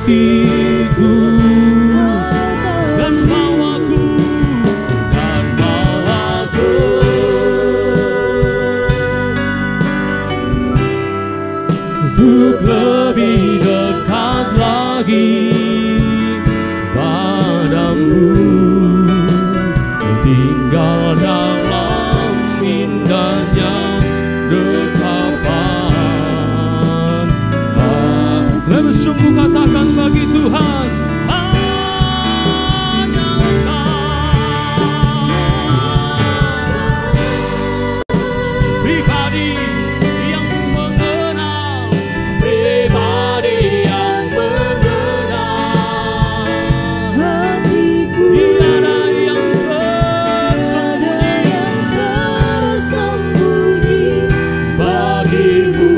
hatiku dan bawaku untuk lebih dekat lagi padamu, tinggal dalam indahnya dekapan. Lebih sungguh katakan bagi Tuhan, hanya Engkau pribadi yang mengenal, pribadi yang mengenal hatiku. Tiada yang tersembunyi bagimu,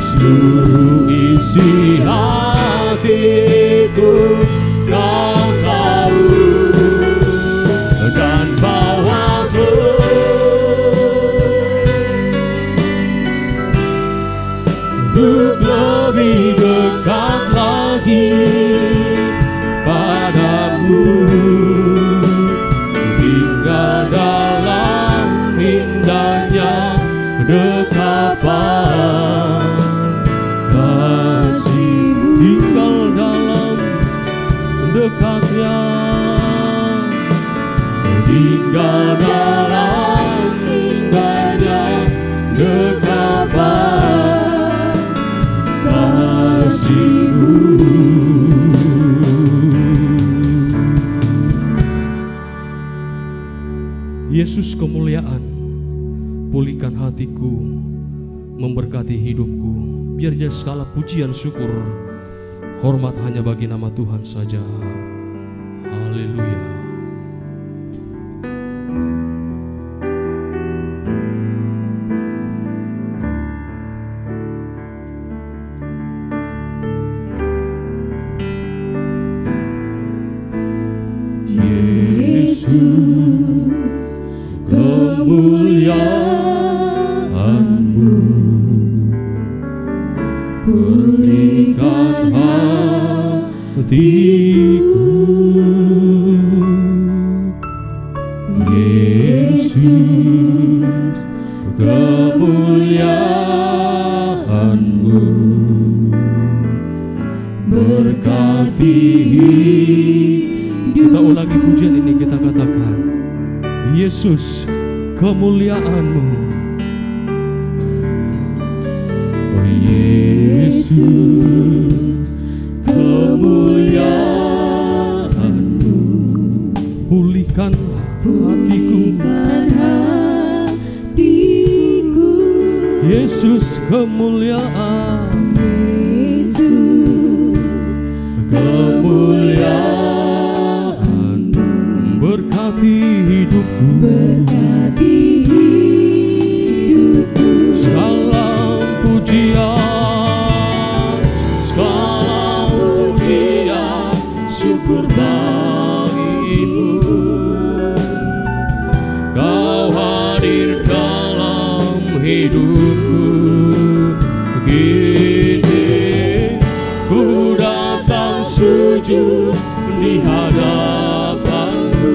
seluruh isi hatiku Kau tahu dan bawaku untuk lebih dekat lagi padamu, tinggal dalam indahnya dekapan kasih-Mu, tinggal dalam dekatnya, tinggal dalam indahnya dekapan kasih-Mu. Yesus kemuliaan, pulihkan hatiku, memberkati hidupku, biar dia segala pujian syukur hormat hanya bagi nama Tuhan saja. Haleluya. Yesus kemuliaan-Mu, pulihkan hatiku. Yesus kemuliaan-Mu, berkati hidup. Kita ulangi pujian ini, kita katakan, Yesus kemuliaan-Mu, oh Yesus kemuliaan-Mu, pulihkan hatiku, Yesus kemuliaan, Yesus kemuliaan, berkati hidupku, berkati hidupku, segala pujian, segala pujian, syukur bagimu. Kau hadir dalam hidupku, begini ku datang sujud di hadapan-Mu,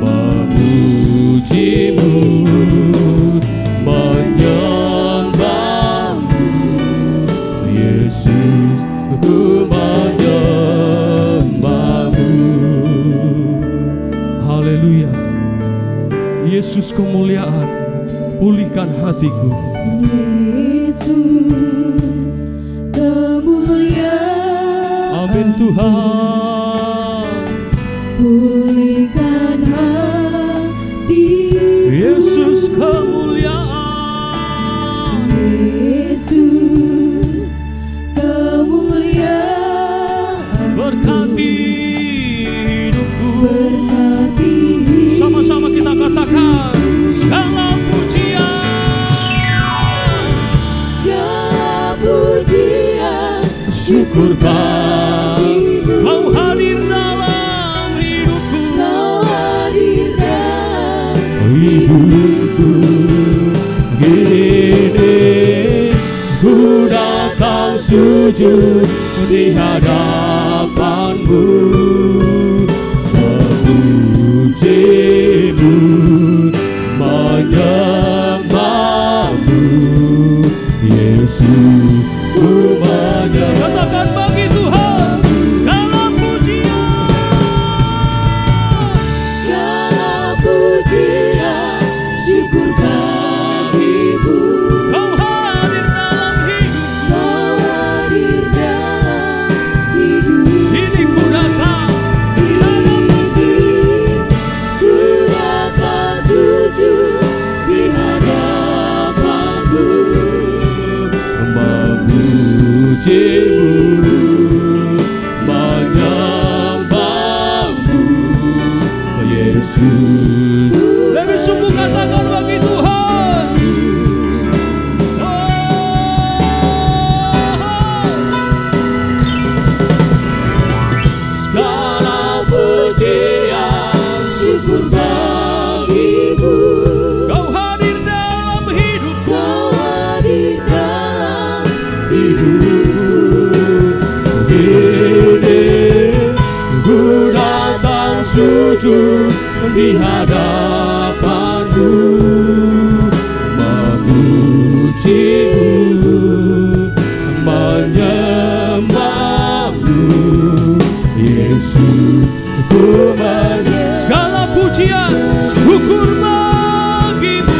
memuji-Mu, menyembah-Mu, Yesus, ku menyembah-Mu. Haleluya. Yesus kemuliaan, pulihkan hatiku. Yesus kemuliaan, Amin Tuhan, pulihkan hati. Yesus kemuliaan, Yesus kemuliaan, berkati hidupku. berkati Sama-sama kita katakan, segala pujian, syukur bagimu. Kau hadir dalam hidupku, Kau hadir dalam hidupku. Gini ku datang sujud di hadapan-Mu, memuji-Mu, menyembah-Mu, Yesus. Ku katakan bagi Tuhan segala pujian, segala pujian, syukur bagi-Mu. Kau hadir dalam hidup, Kau hadir dalam hidup. ini ku datang Ku datang sujud di hadapan-Mu, memuji-Mu, menyembah-Mu, Yesus. Lebih sungguh katakan bagi Tuhan. Segala pujian, syukur bagi-Mu. Kau hadir dalam hidup, Kau hadir dalam hidupku. ini ku datang sujud di hadapan-Mu, memuji-Mu, menyembah-Mu, Yesus. Ku segala pujian, syukur bagi-Mu.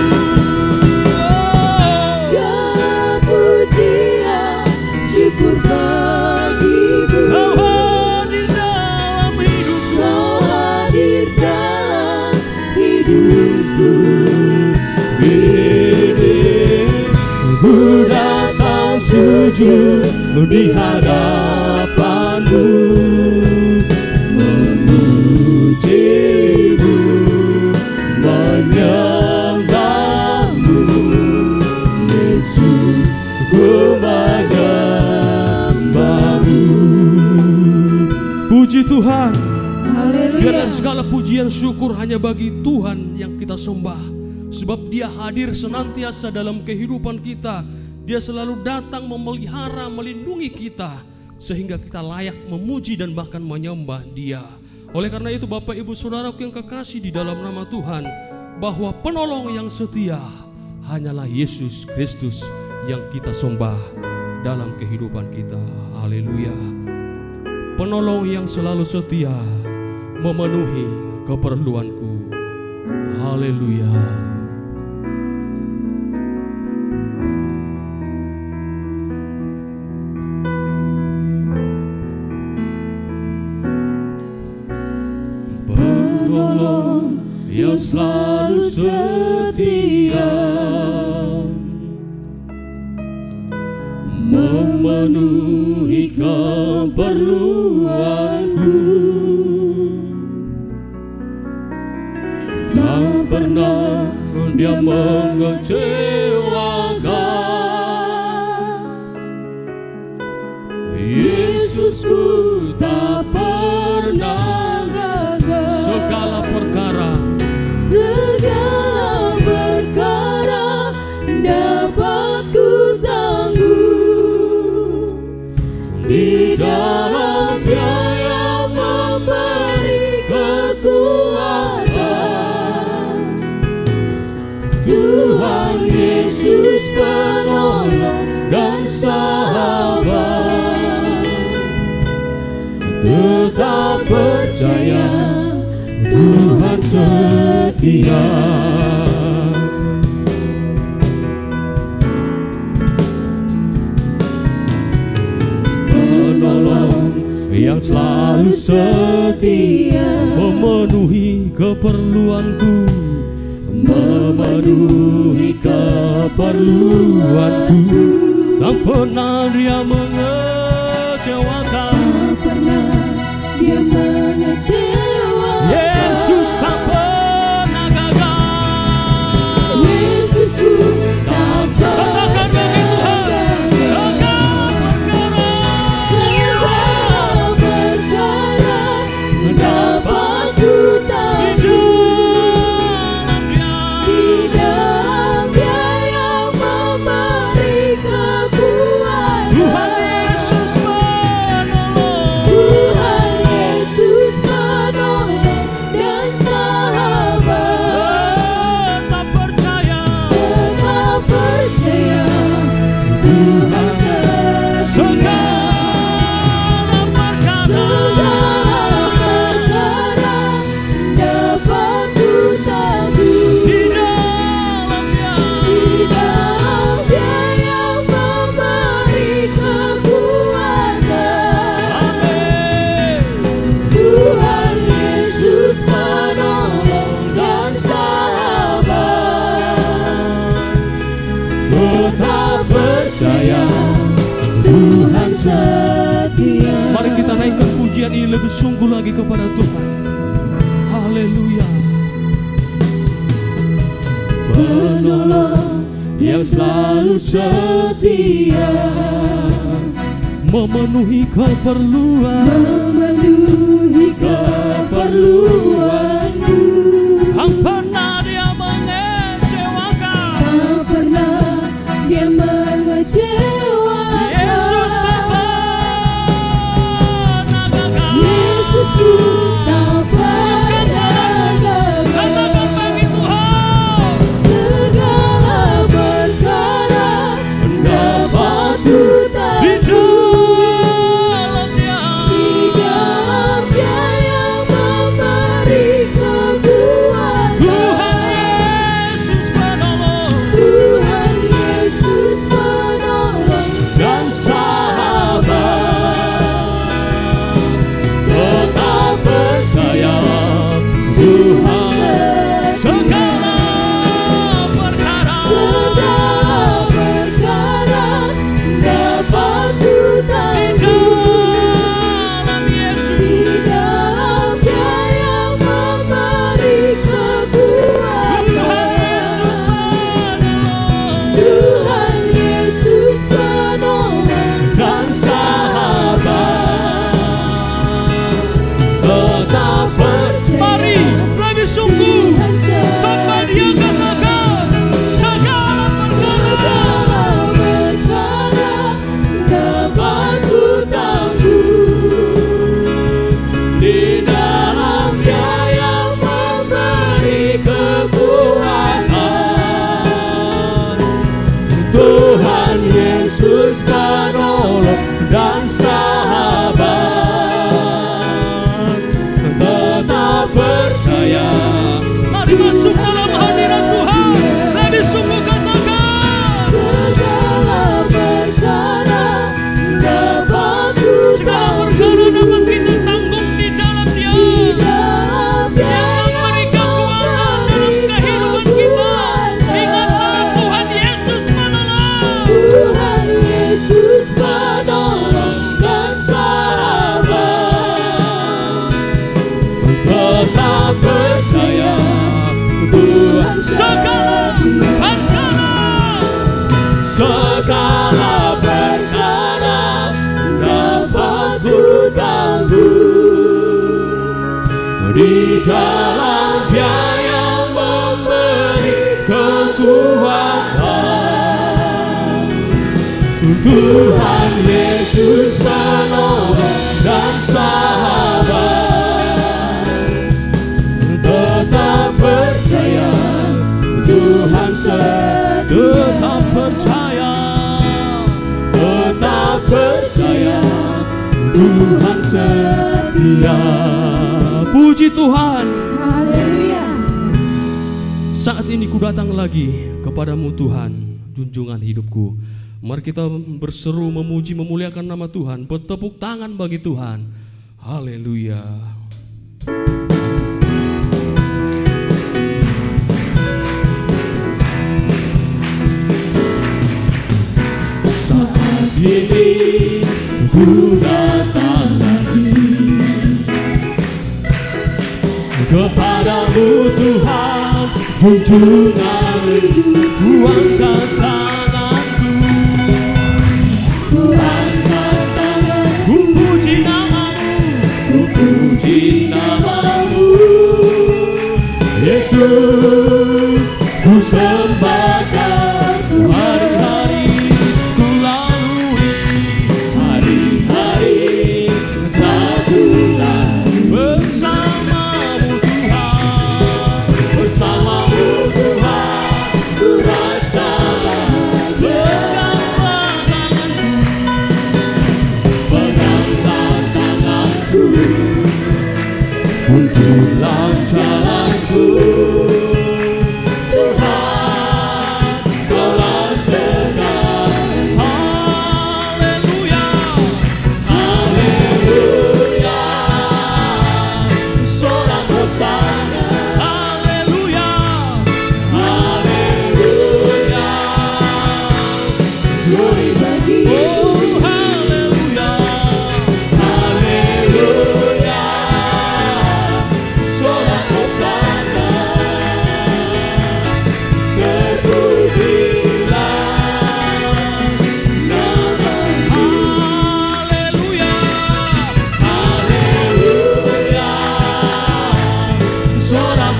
Segala pujian, syukur bagi-Mu. Kau hadir dalam hidup, Kau hadir dalam hidupku. ini ku datang sujud di hadapan-Mu, memuji-Mu, menyembah-Mu, Yesus. Ku menyembah-Mu. Puji Tuhan. Haleluya. Biarlah segala pujian syukur hanya bagi Tuhan yang kita sembah. Sebab Dia hadir senantiasa dalam kehidupan kita. Dia selalu datang memelihara, melindungi kita, sehingga kita layak memuji dan bahkan menyembah Dia. Oleh karena itu Bapak Ibu Saudaraku yang kekasih di dalam nama Tuhan, bahwa penolong yang setia hanyalah Yesus Kristus yang kita sembah dalam kehidupan kita. Haleluya. Penolong yang selalu setia memenuhi keperluanku. Haleluya. Penolong yang selalu setia memenuhi keperluanku. Tak pernah Dia mengecewakan. Yesusku tak pernah gagal. Segala perkara dapat ku tangguh di dalam Dia yang memberi kekuatan. Tuhan Yesus penolong dan sahabat, tetap percaya Tuhan setia. Penolong yang selalu setia memenuhi keperluanku, memenuhi keperluanku. Tak pernah Dia mengecewakan. tak pernah Dia mengecewakan. Yesus tak pernah gagal. Yesusku tak Katakan bagi Tuhan, segala perkara dapat ku tangguh di dalam Dia yang memberi kekuatan. Tuhan pujian ini lebih sungguh lagi kepada Tuhan. Haleluya. Penolong yang selalu setia, memenuhi keperluanku. Tak pernah dia mengecewakan. Yesus tak pernah gagal. Yesusku tak pernah gagal. Katakan bagi Tuhan, Segala perkara dapat ku di tanggung. dalamnya Yang memberi kekuatan. Tuhan Yesus penolong Tuhan Yesus penolong dan sahabat. Tetap percaya Tuhan segala perkara. segala perkara dapat ku tanggung. Dalam Yesus Di dalamnya yang memberi kekuatan. Tuhan Yesus penolong Tuhan Yesus penolong dan sahabat. Tetap percaya. Mari lebih sungguh sampai dia katakan segala perkara. segala perkara dapat ku tanggung. Di dalamnya yang memberi kekuatan. Tuhan Yesus penolong dan sahabat. Tetap percaya. Mari masuk dalam hadirat Tuhan. Lebih sungguh katakan Segala perkara dapat ku segala perkara tanggung. dapat kita tanggung di dalam Dia. Di dalamnya Memberi kekuatan dalam kehidupan kita. Ingatlah Tuhan Yesus penolong. Tuhan Yesus penolong dan sahabat. Tetap percaya Tuhan segala perkara dapat ku tanggung. Di dalam Dia yang memberi kekuatan. Tuhan Yesus penolong dan sahabat. Tetap percaya Tuhan tetap percaya. Tetap percaya Tuhan setia. Puji Tuhan. Haleluya. Saat ini ku datang lagi kepadamu Tuhan, junjungan hidupku. Mari kita berseru memuji memuliakan nama Tuhan, bertepuk tangan bagi Tuhan. Haleluya. Saat ini ku datang lagi kepadamu Tuhan, junjungan hidupku. Angkat tanganku, Ku angkat tangan, ku puji namamu, ku puji namamu Yesus. Ku sembahkan hari-hari ku lalui, hari-hari telah ku lalui bersamamu Tuhan, bersamamu Tuhan. ku rasa Peganglah tanganku, peganglah tanganku. tuntunlah jalanku.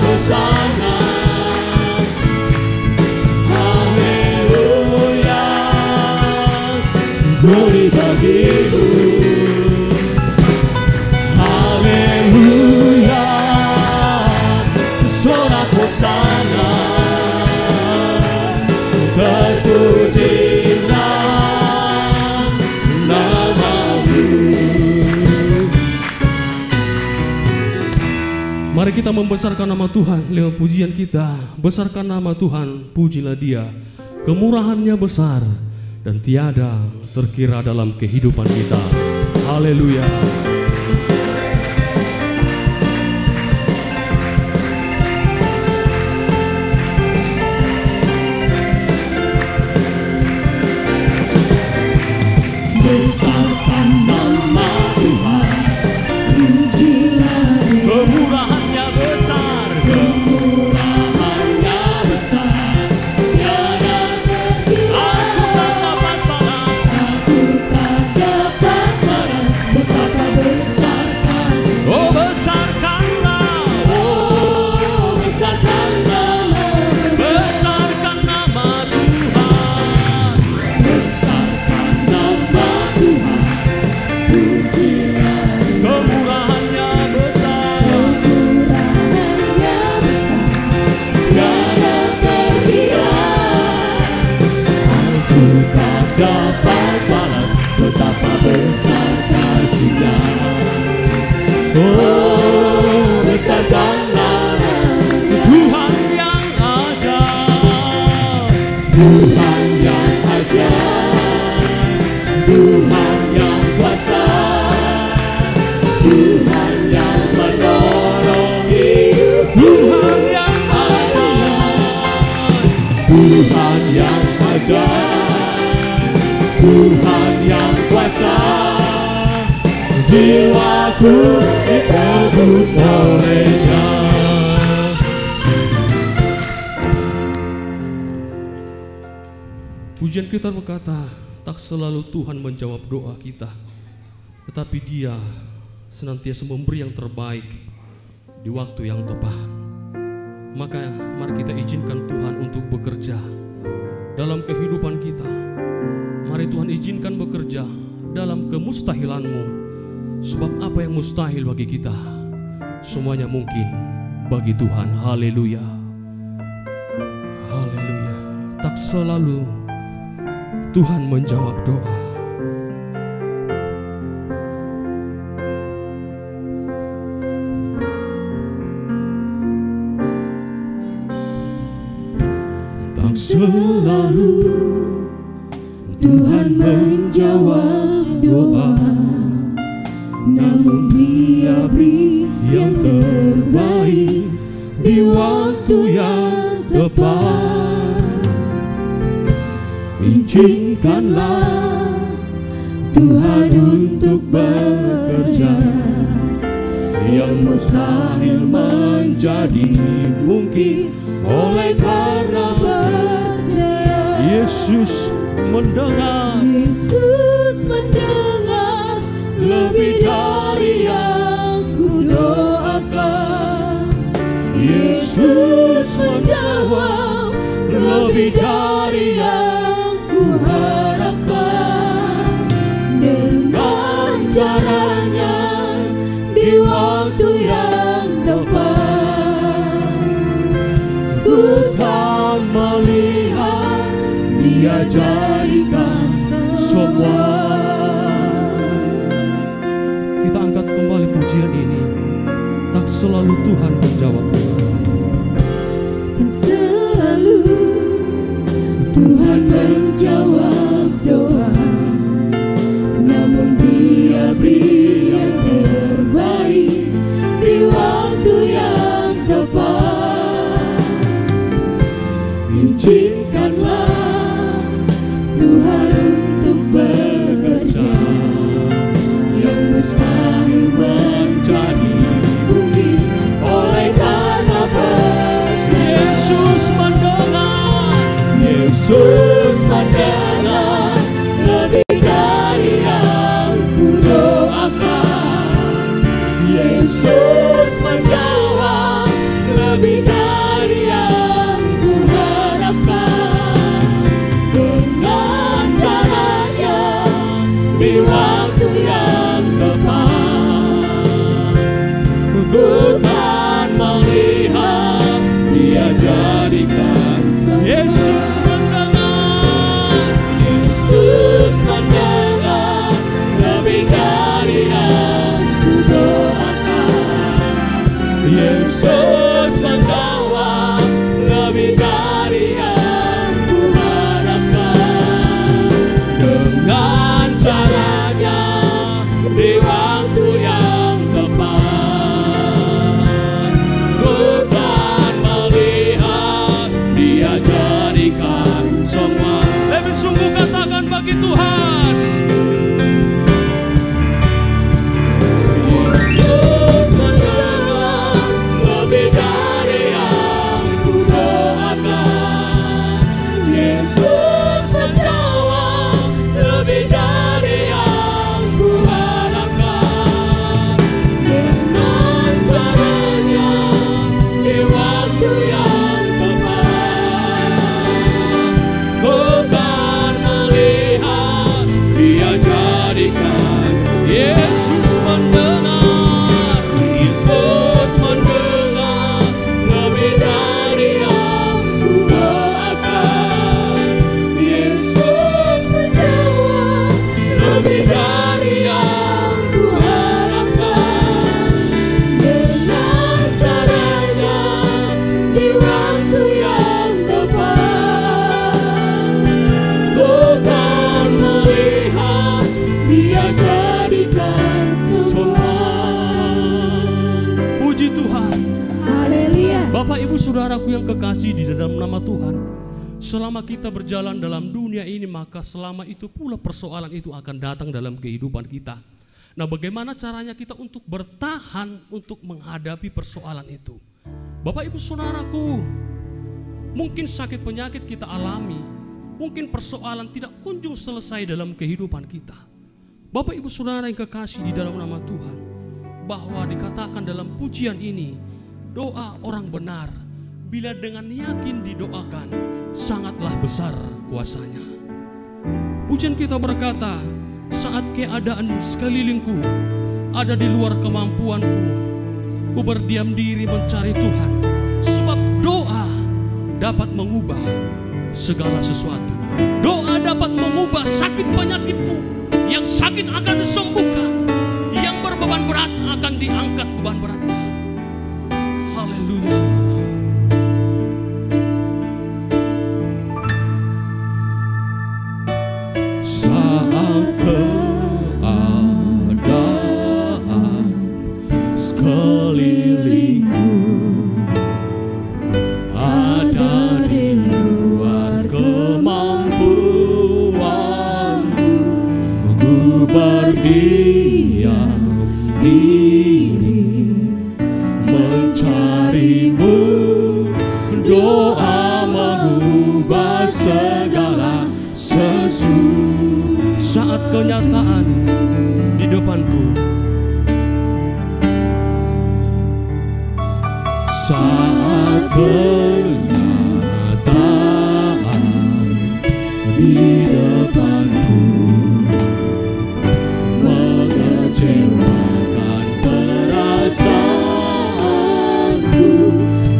Hosana, haleluya, glory bagimu, haleluya, sorak Hosana, terpujilah namamu. Mari kita membesarkan nama Tuhan lewat pujian kita. Besarkan nama Tuhan, pujilah Dia. Kemurahannya besar dan tiada terkira dalam kehidupan kita. Haleluya. Besarkan nama Tuhan, pujilah Dia. Kemurahannya besar, Kemurahannya besar, tiada terkira. aku tak dapat balas. Aku tak dapat balas betapa besar kasih. Oh besarkanlah, Oh, besarkan nama, besarkan nama Tuhan. besarkan nama Tuhan, pujilah Dia. Kemurahannya besar, Kemurahannya besar, tiada terkira. Aku tak dapat balas betapa besar kasih-Nya. Oh, besarkan nama Tuhan yang ajaib. Tuhan yang ajaib, Tuhan yang kuasa, Tuhan yang menolong hidup, Tuhan yang ajaib, Tuhan yang ajaib, Tuhan yang kuasa. Jiwaku ditebus oleh-Nya. Pujian kita berkata, tak selalu Tuhan menjawab doa kita, tetapi Dia senantiasa memberi yang terbaik di waktu yang tepat. Maka mari kita izinkan Tuhan untuk bekerja dalam kehidupan kita. Mari Tuhan izinkan bekerja dalam kemustahilanmu. Sebab apa yang mustahil bagi kita, semuanya mungkin bagi Tuhan. Haleluya. Haleluya. Tak selalu Tuhan menjawab doa. Tak selalu Tuhan menjawab doa, namun Dia beri yang terbaik di waktu yang tepat. Izinkanlah Tuhan untuk bekerja, yang mustahil menjadi mungkin oleh karena percaya. Yesus mendengar, Yesus mendengar lebih dari yang ku doakan. Yesus menjawab lebih dari yang ku harapkan. Dengan caranya di waktu yang tepat, bukan melihat Dia jadikan semua. kita angkat kembali pujian ini. Tak selalu Tuhan menjawab doa. Tak selalu Tuhan menjawab doa, namun Dia beri yang terbaik di waktu yang tepat. Izinkanlah Tuhan untuk bekerja, yang mustahil menjadi mungkin oleh karena percaya. Yesus mendengar, Yesus mendengar lebih dari yang ku doakan. Yesus menjawab lebih dari yang ku harapkan, dengan caranya di waktu yang tepat. Ku kan melihat Dia jadikan Yesus mendengar, Yesus mendengar lebih dari yang ku doakan. Yesus menjawab lebih dari yang ku harapkan, dengan caranya di waktu yang tepat. Ku kan melihat Dia jadikan semua. lebih sungguh katakan bagi Tuhan. Yesus mendengar lebih dari yang ku doakan. Yesus menjawab lebih dari yang ku harapkan, dengan caranya di waktu yang tepat. Ku kan melihat Dia jadikan. Yesus mendengar, Yesus mendengar lebih dari yang ku doakan. Yesus menjawab lebih dari yang ku harapkan, dengan caranya di waktu yang tepat. Ku kan melihat Dia jadikan semua. puji Tuhan. Haleluya. Bapak Ibu Saudaraku yang kekasih di dalam nama Tuhan, selama kita berjalan dalam dunia ini, maka selama itu pula persoalan itu akan datang dalam kehidupan kita. Nah, bagaimana caranya kita untuk bertahan untuk menghadapi persoalan itu? Bapak Ibu Saudaraku, mungkin sakit penyakit kita alami, mungkin persoalan tidak kunjung selesai dalam kehidupan kita. Bapak Ibu Saudara yang kekasih di dalam nama Tuhan, bahwa dikatakan dalam pujian ini, doa orang benar bila dengan yakin didoakan sangatlah besar kuasanya. Pujian kita berkata, saat keadaan sekelilingku ada di luar kemampuanku, ku berdiam diri mencari Tuhan, sebab doa dapat mengubah segala sesuatu. Doa dapat mengubah sakit penyakitmu. Yang sakit akan disembuhkan, yang berbeban berat akan diangkat beban beratnya. Haleluya. Saat keadaan sekelilingku ada di luar kemampuanku, ku berdiam diri mencarimu. Doa mengubah segala sesuatu. Saat kenyataan di depanku, saat kenyataan di depanku mengecewakan perasaanku,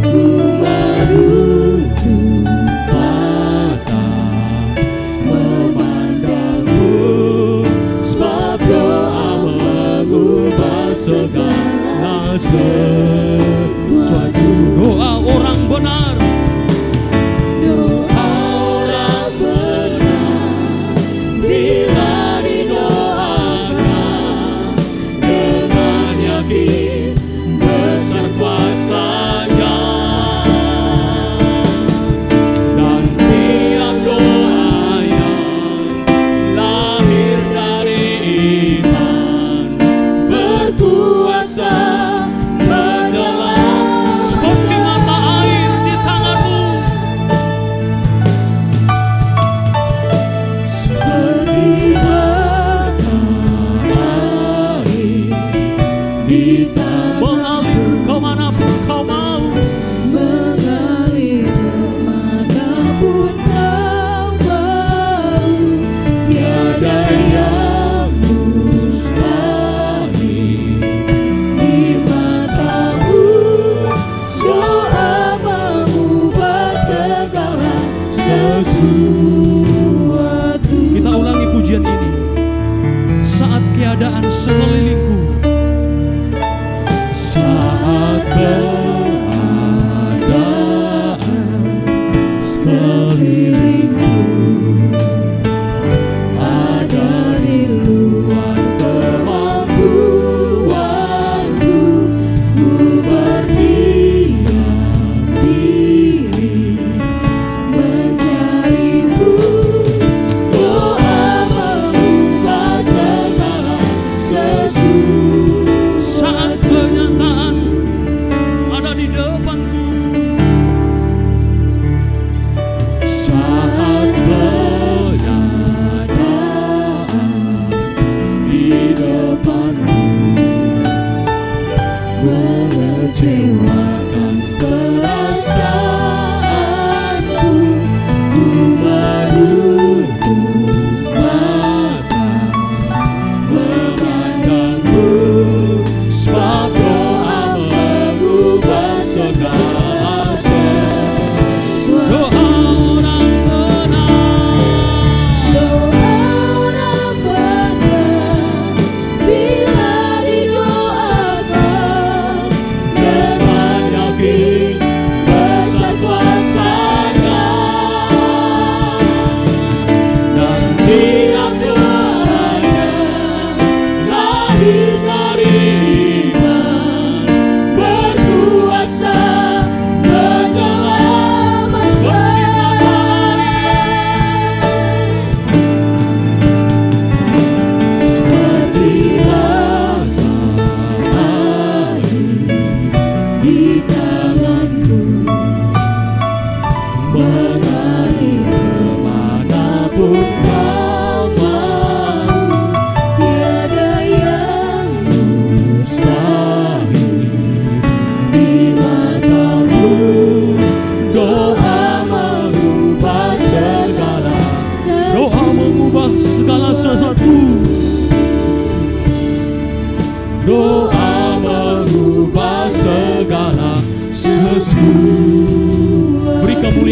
ku menutup mata memandangmu, sebab doa mengubah segala sesuatu. doa orang benar Doa orang benar bila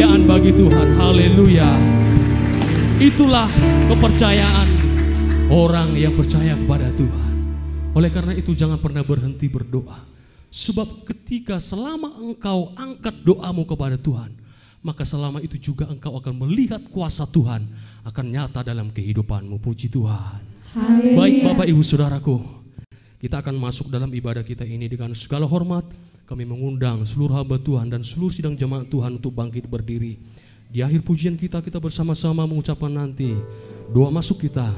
kemuliaan bagi Tuhan. Haleluya. Itulah kepercayaan orang yang percaya kepada Tuhan. Oleh karena itu jangan pernah berhenti berdoa. Sebab ketika selama engkau angkat doamu kepada Tuhan, maka selama itu juga engkau akan melihat kuasa Tuhan akan nyata dalam kehidupanmu. Puji Tuhan. Haleluya. Baik Bapak Ibu Saudaraku, kita akan masuk dalam ibadah kita ini dengan segala hormat. Kami mengundang seluruh hamba Tuhan dan seluruh sidang jemaat Tuhan untuk bangkit berdiri. Di akhir pujian kita bersama-sama mengucapkan nanti doa masuk kita.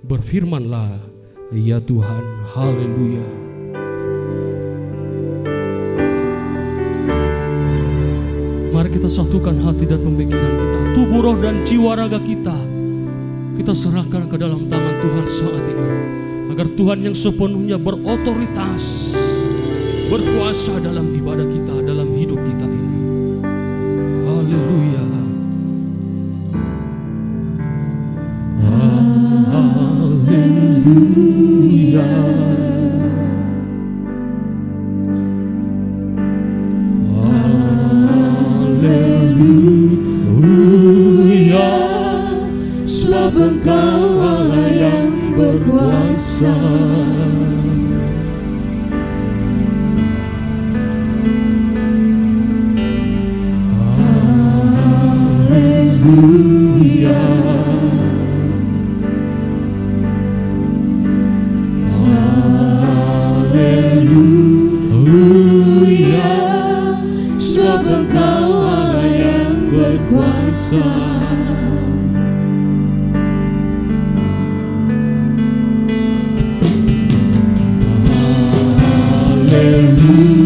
Berfirmanlah, ya Tuhan. Haleluya. Mari kita satukan hati dan pemikiran kita, tubuh, roh dan jiwa raga kita. Kita serahkan ke dalam tangan Tuhan saat ini, agar Tuhan yang sepenuhnya berotoritas, berkuasa dalam ibadah kita, dalam hidup kita ini. Haleluya. Haleluya. Haleluya. Sebab Engkau Allah yang berkuasa. Haleluya. Haleluya. Sebab Engkau Allah yang berkuasa. Haleluya.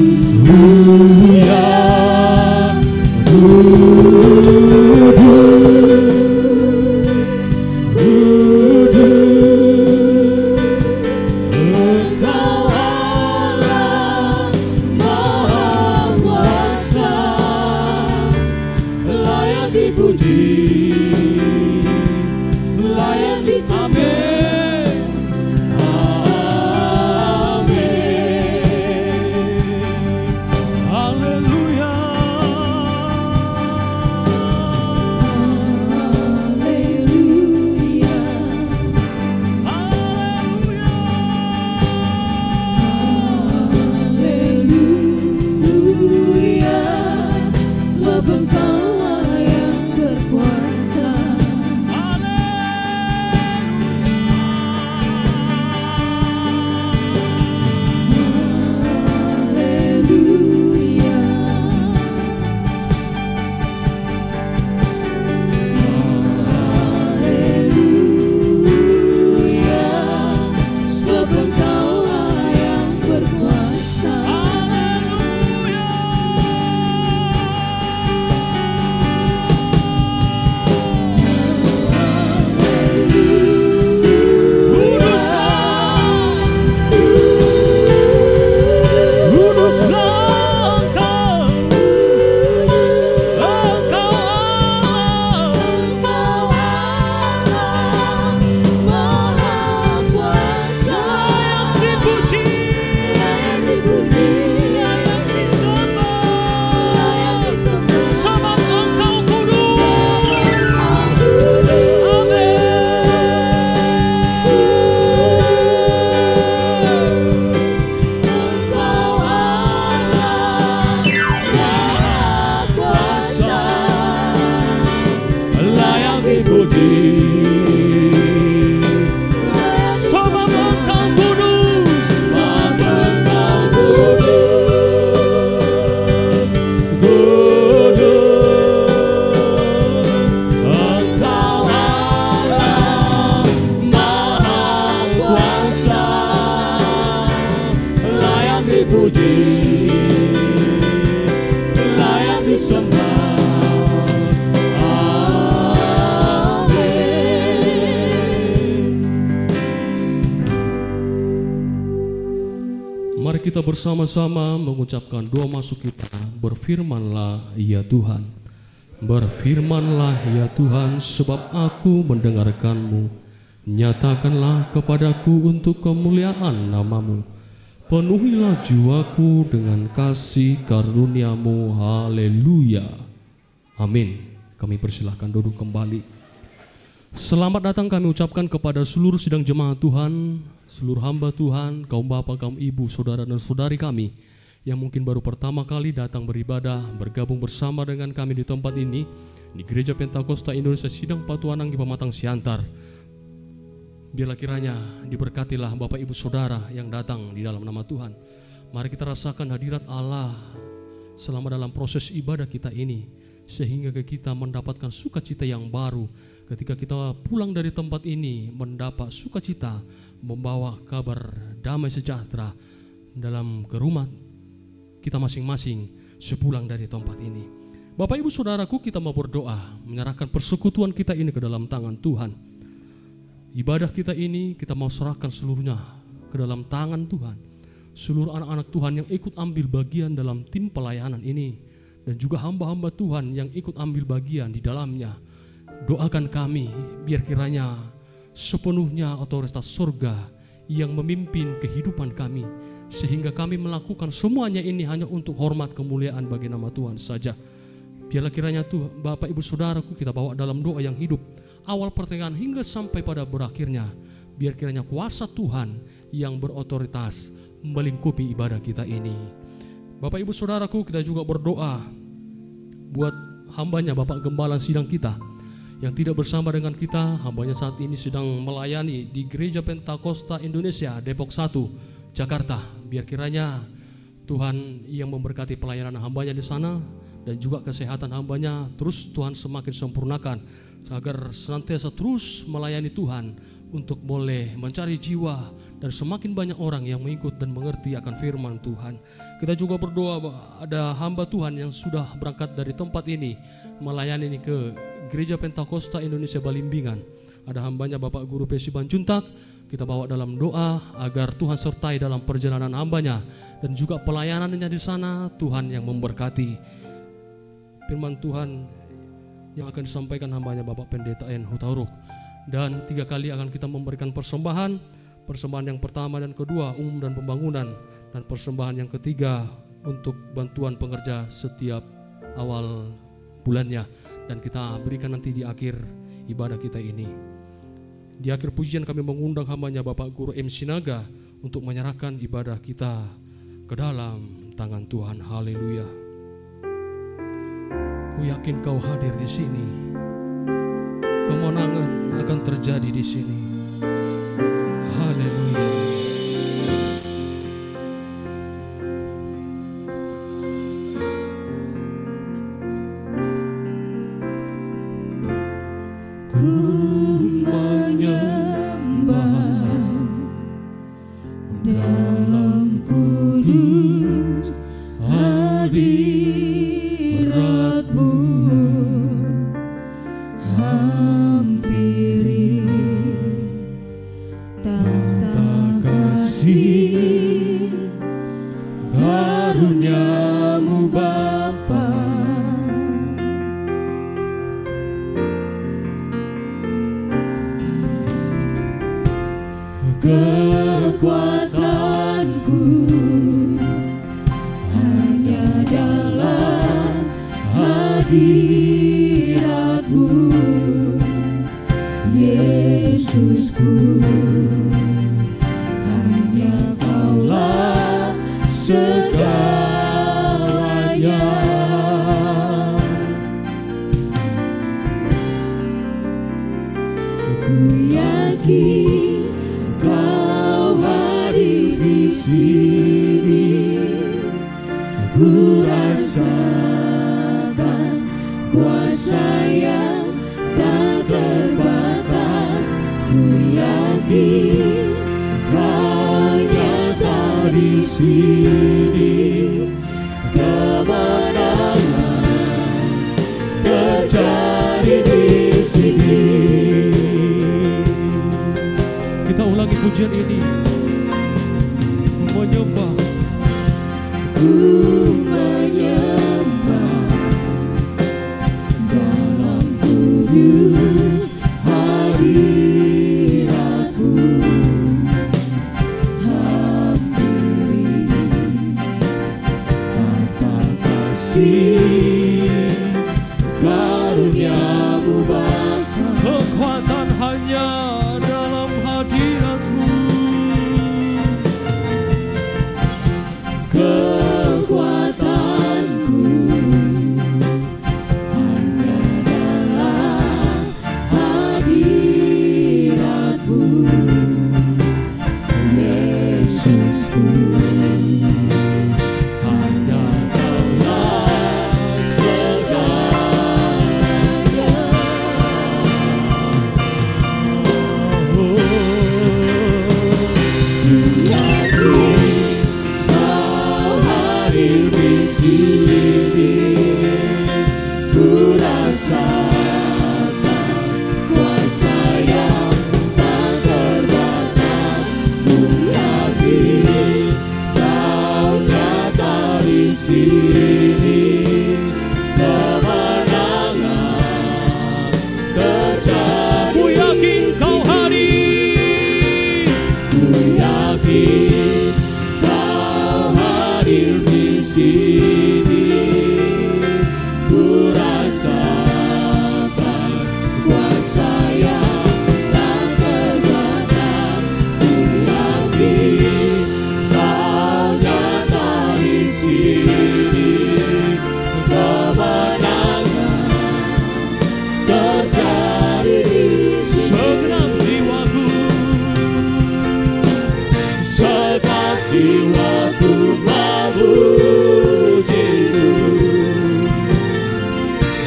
Mari kita bersama-sama mengucapkan doa masuk kita. Berfirmanlah ya Tuhan. Berfirmanlah ya Tuhan, sebab aku mendengarkanmu. Nyatakanlah kepadaku untuk kemuliaan namamu. Penuhilah jiwaku dengan kasih karuniamu. Haleluya. Amin. Kami persilahkan duduk kembali. Selamat datang kami ucapkan kepada seluruh sidang jemaat Tuhan, seluruh hamba Tuhan, kaum bapak, kaum ibu, saudara dan saudari kami yang mungkin baru pertama kali datang beribadah, bergabung bersama dengan kami di tempat ini, di Gereja Pentakosta Indonesia Sidang Patuanang di Pematang Siantar. Biarlah kiranya diberkatilah Bapak Ibu Saudara yang datang di dalam nama Tuhan. Mari kita rasakan hadirat Allah selama dalam proses ibadah kita ini, sehingga kita mendapatkan sukacita yang baru ketika kita pulang dari tempat ini, mendapat sukacita, membawa kabar damai sejahtera dalam ke rumah kita masing-masing sepulang dari tempat ini. Bapak Ibu Saudaraku, kita mau berdoa menyerahkan persekutuan kita ini ke dalam tangan Tuhan. Ibadah kita ini kita mau serahkan seluruhnya ke dalam tangan Tuhan. Seluruh anak-anak Tuhan yang ikut ambil bagian dalam tim pelayanan ini, dan juga hamba-hamba Tuhan yang ikut ambil bagian di dalamnya. Doakan kami biar kiranya sepenuhnya otoritas surga yang memimpin kehidupan kami, sehingga kami melakukan semuanya ini hanya untuk hormat kemuliaan bagi nama Tuhan saja. Biarlah kiranya Tuhan, Bapak Ibu Saudaraku, kita bawa dalam doa yang hidup, awal pertengahan hingga sampai pada berakhirnya. Biar kiranya kuasa Tuhan yang berotoritas melingkupi ibadah kita ini. Bapak Ibu Saudaraku, kita juga berdoa buat hambanya Bapak Gembala sidang kita yang tidak bersama dengan kita. Hambanya saat ini sedang melayani di Gereja Pentakosta Indonesia Depok 1, Jakarta. Biar kiranya Tuhan yang memberkati pelayanan hambanya di sana, dan juga kesehatan hambanya terus Tuhan semakin sempurnakan, agar senantiasa terus melayani Tuhan untuk boleh mencari jiwa dan semakin banyak orang yang mengikut dan mengerti akan firman Tuhan. Kita juga berdoa, ada hamba Tuhan yang sudah berangkat dari tempat ini melayani ini ke Gereja Pentakosta Indonesia Balimbingan. Ada hambanya Bapak Guru Pesi Banjuntak. Kita bawa dalam doa agar Tuhan sertai dalam perjalanan hambanya dan juga pelayanannya di sana. Tuhan yang memberkati firman Tuhan yang akan disampaikan hambanya Bapak Pendeta N. Hutauruk. Dan 3 kali akan kita memberikan persembahan. Persembahan yang pertama dan kedua umum dan pembangunan, dan persembahan yang ketiga untuk bantuan pengerja setiap awal bulannya, dan kita berikan nanti di akhir ibadah kita ini. Di akhir pujian kami mengundang hambanya Bapak Guru M. Sinaga untuk menyerahkan ibadah kita ke dalam tangan Tuhan. Haleluya. Ku yakin kau hadir di sini. Kemenangan akan terjadi di sini. Haleluya. Ku menyembah dalam kudus hadirat-Mu, hampiri tata kasih karunia-Mu Bapa. Kekuatanku hanya dalam hadirat-Mu, Yesusku. Hanya Kaulah segalanya. Ku yakin Kau hadir di sini. Ku rasakan kuasa yang tak terbatas. Ku yakin Kau nyata di sini. Kemenangan terjadi di sini. Kita ulangi pujian ini. Menyembah. Ku menyembah dalam kudus hadirat-Mu, hampiri tata kasih rasakan kuasa yang tak terbatas. Ku yakin Kau nyata di sini. Kemenangan terjadi. Ku yakin Kau hadir. Ku yakin Kau hadir di sini. Ku rasakan kuasa yang tak terbatas. Ku yakin Kau nyata di sini. Kemenangan terjadi di sini. Segenap jiwaku, Segenap jiwaku memuji-Mu.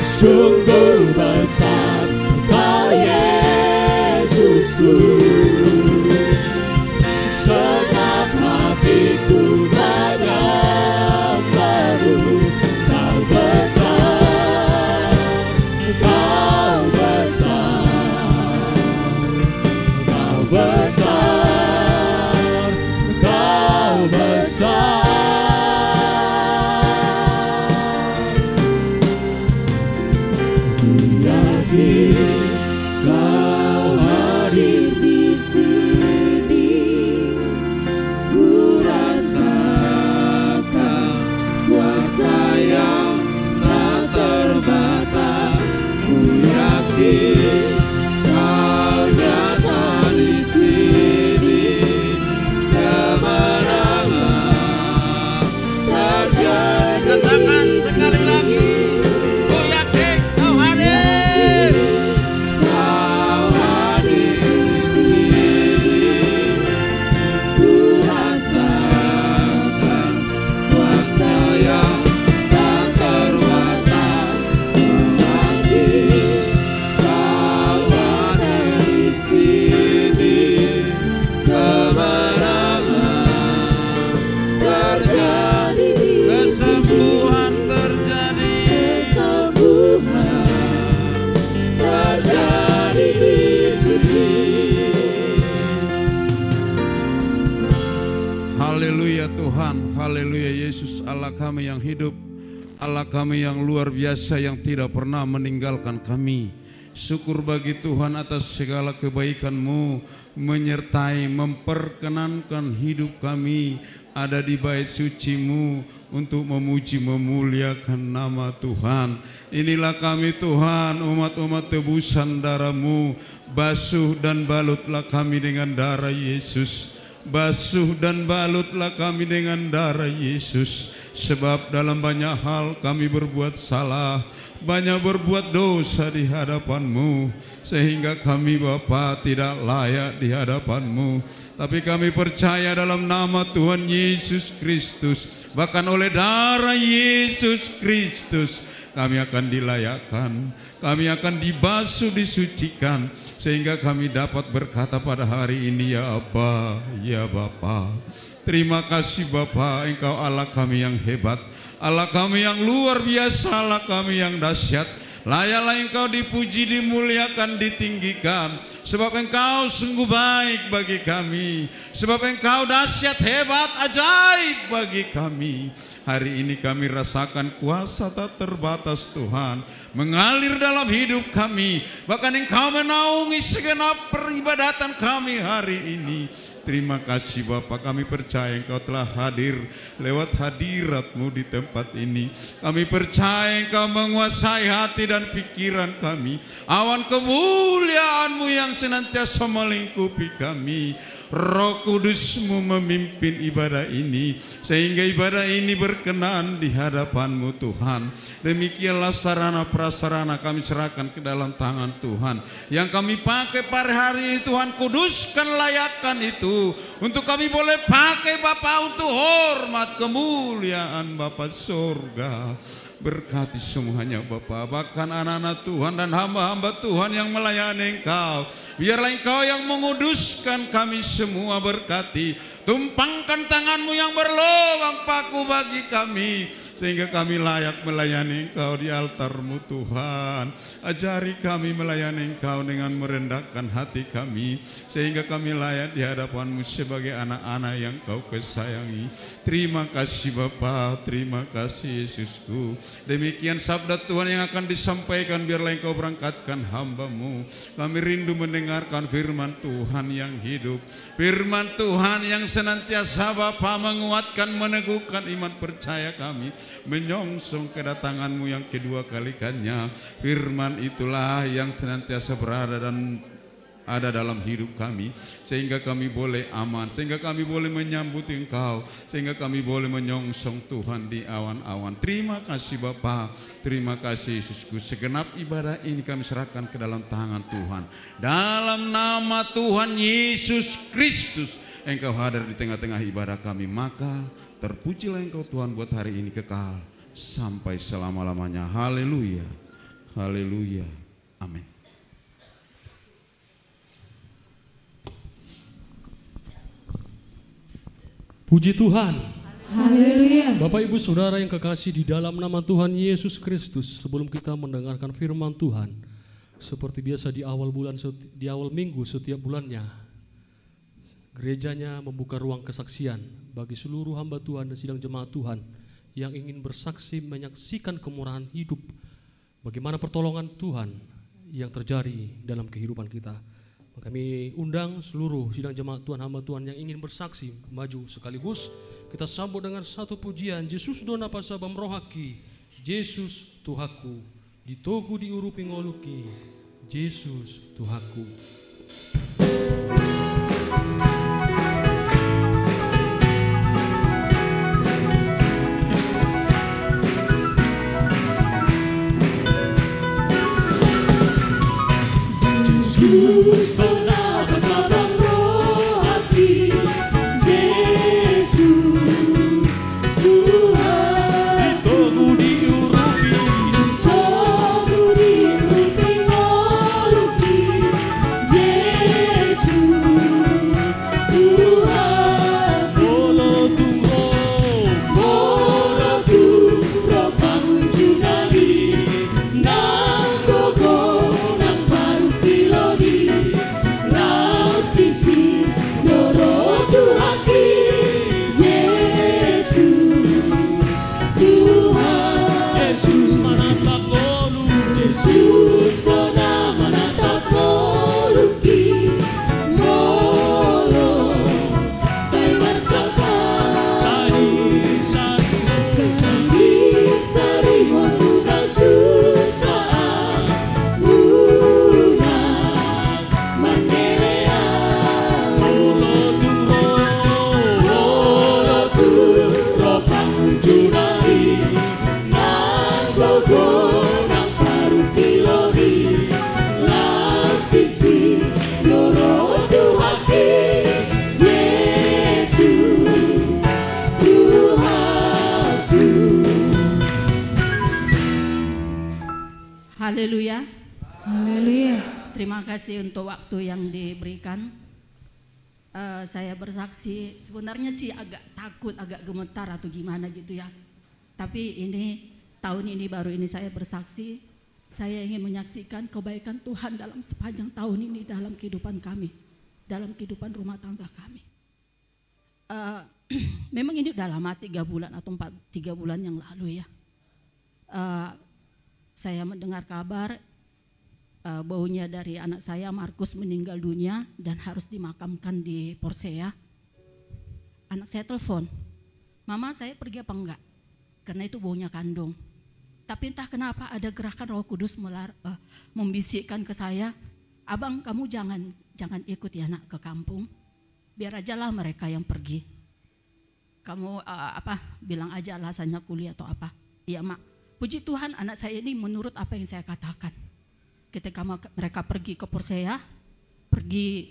Sungguh besar Kau Yesusku. Segenap hatiku menyembah-Mu. Kau besar, Kau besar, Kau besar, Kau besar. Ku yakin Kau hadir di sini. Ku rasakan kuasa yang tak terbatas. Ku yakin Kau nyata di sini. Kemenangan terjadi. Katakan sekali lagi, ku yakin Kau hadir. Kau hadir di sini. Ku rasakan kuasa yang tak terbatas. Ku yakin Kau hadir di sini. Kemenangan terjadi di sini. Kesembuhan terjadi. Kesembuhan terjadi di sini. Haleluya Tuhan, haleluya Yesus, Allah kami yang hidup, Allah kami yang luar biasa yang tidak pernah meninggalkan kami. Syukur bagi Tuhan atas segala kebaikan-Mu menyertai memperkenankan hidup kami ada di bait suci-Mu untuk memuji memuliakan nama Tuhan. Inilah kami Tuhan, umat-umat tebusan darah-Mu, basuh dan balutlah kami dengan darah Yesus. Basuh dan balutlah kami dengan darah Yesus. Sebab dalam banyak hal kami berbuat salah, banyak berbuat dosa di hadapan-Mu, sehingga kami Bapa tidak layak di hadapan-Mu. Tapi kami percaya dalam nama Tuhan Yesus Kristus, bahkan oleh darah Yesus Kristus kami akan dilayakkan, kami akan dibasuh, disucikan, sehingga kami dapat berkata pada hari ini, ya Abba, ya Bapa. Terima kasih Bapa, Engkau Allah kami yang hebat, Allah kami yang luar biasa, Allah kami yang dahsyat. Layaklah Engkau dipuji, dimuliakan, ditinggikan, sebab Engkau sungguh baik bagi kami, sebab Engkau dahsyat, hebat, ajaib bagi kami. Hari ini kami rasakan kuasa tak terbatas Tuhan mengalir dalam hidup kami, bahkan Engkau menaungi segenap peribadatan kami hari ini. Terima kasih Bapa, kami percaya Engkau telah hadir lewat hadirat-Mu di tempat ini. Kami percaya Engkau menguasai hati dan pikiran kami. Awan kemuliaan-Mu yang senantiasa melingkupi kami. Roh Kudus-Mu memimpin ibadah ini, sehingga ibadah ini berkenan di hadapan-Mu Tuhan. Demikianlah sarana prasarana kami serahkan ke dalam tangan Tuhan. Yang kami pakai pada hari ini Tuhan, kuduskan, layakkan itu untuk kami boleh pakai Bapa untuk hormat kemuliaan Bapa surga. Berkati semuanya Bapa, bahkan anak-anak Tuhan dan hamba-hamba Tuhan yang melayani Engkau. Biarlah Engkau yang menguduskan kami semua, berkati. Tumpangkan tangan-Mu yang berlubang paku bagi kami, sehingga kami layak melayani Engkau di altar-Mu Tuhan. Ajari kami melayani Engkau dengan merendahkan hati kami, sehingga kami layak di hadapan-Mu sebagai anak-anak yang Kau kesayangi. Terima kasih Bapa, terima kasih Yesusku. Demikian sabda Tuhan yang akan disampaikan, biarlah Engkau berangkatkan hamba-Mu. Kami rindu mendengarkan firman Tuhan yang hidup, firman Tuhan yang senantiasa Bapa menguatkan, meneguhkan iman percaya kami, menyongsong kedatangan-Mu yang kedua kalinya. Firman itulah yang senantiasa berada dan ada dalam hidup kami, sehingga kami boleh aman, sehingga kami boleh menyambut Engkau, sehingga kami boleh menyongsong Tuhan di awan-awan. Terima kasih Bapa, terima kasih Yesusku. Segenap ibadah ini kami serahkan ke dalam tangan Tuhan. Dalam nama Tuhan Yesus Kristus, Engkau hadir di tengah-tengah ibadah kami, maka terpujilah Engkau Tuhan buat hari ini kekal sampai selama-lamanya. Haleluya, haleluya, amin. Puji Tuhan. Haleluya. Bapak Ibu Saudara yang kekasih di dalam nama Tuhan Yesus Kristus, sebelum kita mendengarkan firman Tuhan, seperti biasa di awal minggu setiap bulannya, gerejanya membuka ruang kesaksian bagi seluruh hamba Tuhan dan sidang jemaat Tuhan yang ingin bersaksi menyaksikan kemurahan hidup, bagaimana pertolongan Tuhan yang terjadi dalam kehidupan kita. Kami undang seluruh sidang jemaat Tuhan, hamba Tuhan yang ingin bersaksi maju sekaligus. Kita sambut dengan satu pujian, Yesus dona pasabam rohaki, Yesus Tuhaku, ditogu diurupi ngoluki, Yesus Tuhaku. Yesus dona pasabam rohaki, Yesus Tuhan, Ditogu diurupi ngoluki, Yesus Tuhan. Bolo Tungro pangunjunani, nang gogo nang baru kilodi, lastisi doro tuhaki, Yesus Tuhan. Yesus manatap bolu, Yesus kona manatap moluki, molo saya bersaka, sari mona susah, muna mandelea, molo tungro pangunjunani, nang gogo nang baru kilodi, lastisi loro tuhaki, Yesus Tuhanku. Haleluya. Haleluya. Terima kasih untuk waktu yang diberikan. Saya bersaksi, sebenarnya sih agak takut, agak gemetar atau gimana gitu ya. Tapi ini tahun ini baru ini saya bersaksi, saya ingin menyaksikan kebaikan Tuhan dalam sepanjang tahun ini dalam kehidupan kami, dalam kehidupan rumah tangga kami. Memang ini udah lama, 3 bulan atau 3 bulan yang lalu ya. Saya mendengar kabar baunya dari anak saya Markus meninggal dunia dan harus dimakamkan di Porsea. Anak saya telepon, "Mama, saya pergi apa enggak?" Karena itu baunya kandung. Tapi entah kenapa ada gerakan Roh Kudus membisikkan ke saya, "Abang, kamu jangan ikut ya nak ke kampung. Biar aja lah mereka yang pergi. Kamu bilang aja alasannya kuliah atau apa." "Iya, Mak." Puji Tuhan, anak saya ini menurut apa yang saya katakan. Ketika mereka pergi ke Porsea, pergi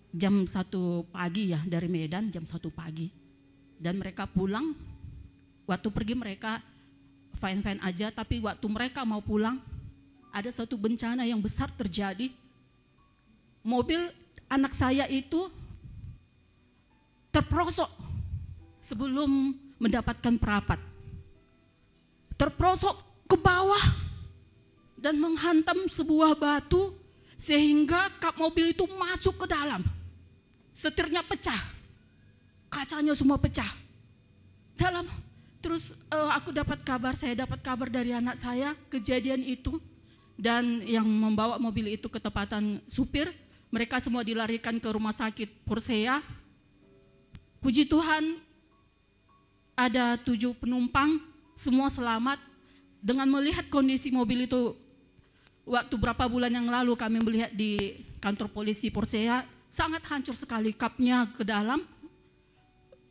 jam 1 pagi ya dari Medan, jam 1 pagi. Dan mereka pulang, waktu pergi mereka fine-fine aja, tapi waktu mereka mau pulang, ada satu bencana yang besar terjadi. Mobil anak saya itu terperosok sebelum mendapatkan perapat. terperosok ke bawah dan menghantam sebuah batu sehingga kap mobil itu masuk ke dalam. Setirnya pecah, kacanya semua pecah. Terus saya dapat kabar dari anak saya kejadian itu, dan yang membawa mobil itu ketepatan supir. Mereka semua dilarikan ke rumah sakit Porsea. Puji Tuhan, ada 7 penumpang, semua selamat. Dengan melihat kondisi mobil itu, waktu berapa bulan yang lalu kami melihat di kantor polisi Porsea, sangat hancur sekali, kapnya ke dalam,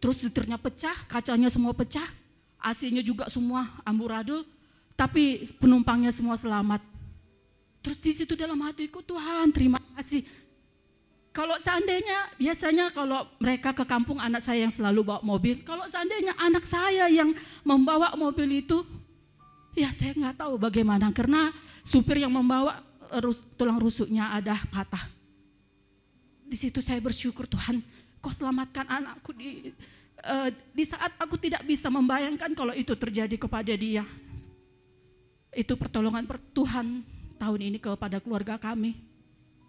terus setirnya pecah, kacanya semua pecah, AC-nya juga semua amburadul, tapi penumpangnya semua selamat. Terus di situ dalam hatiku, Tuhan terima kasih. Kalau seandainya, biasanya kalau mereka ke kampung, anak saya yang selalu bawa mobil. Kalau seandainya anak saya yang membawa mobil itu, ya saya nggak tahu bagaimana. Karena supir yang membawa tulang rusuknya ada patah. Di situ saya bersyukur, Tuhan, Kau selamatkan anakku di saat aku tidak bisa membayangkan kalau itu terjadi kepada dia. Itu pertolongan Tuhan tahun ini kepada keluarga kami.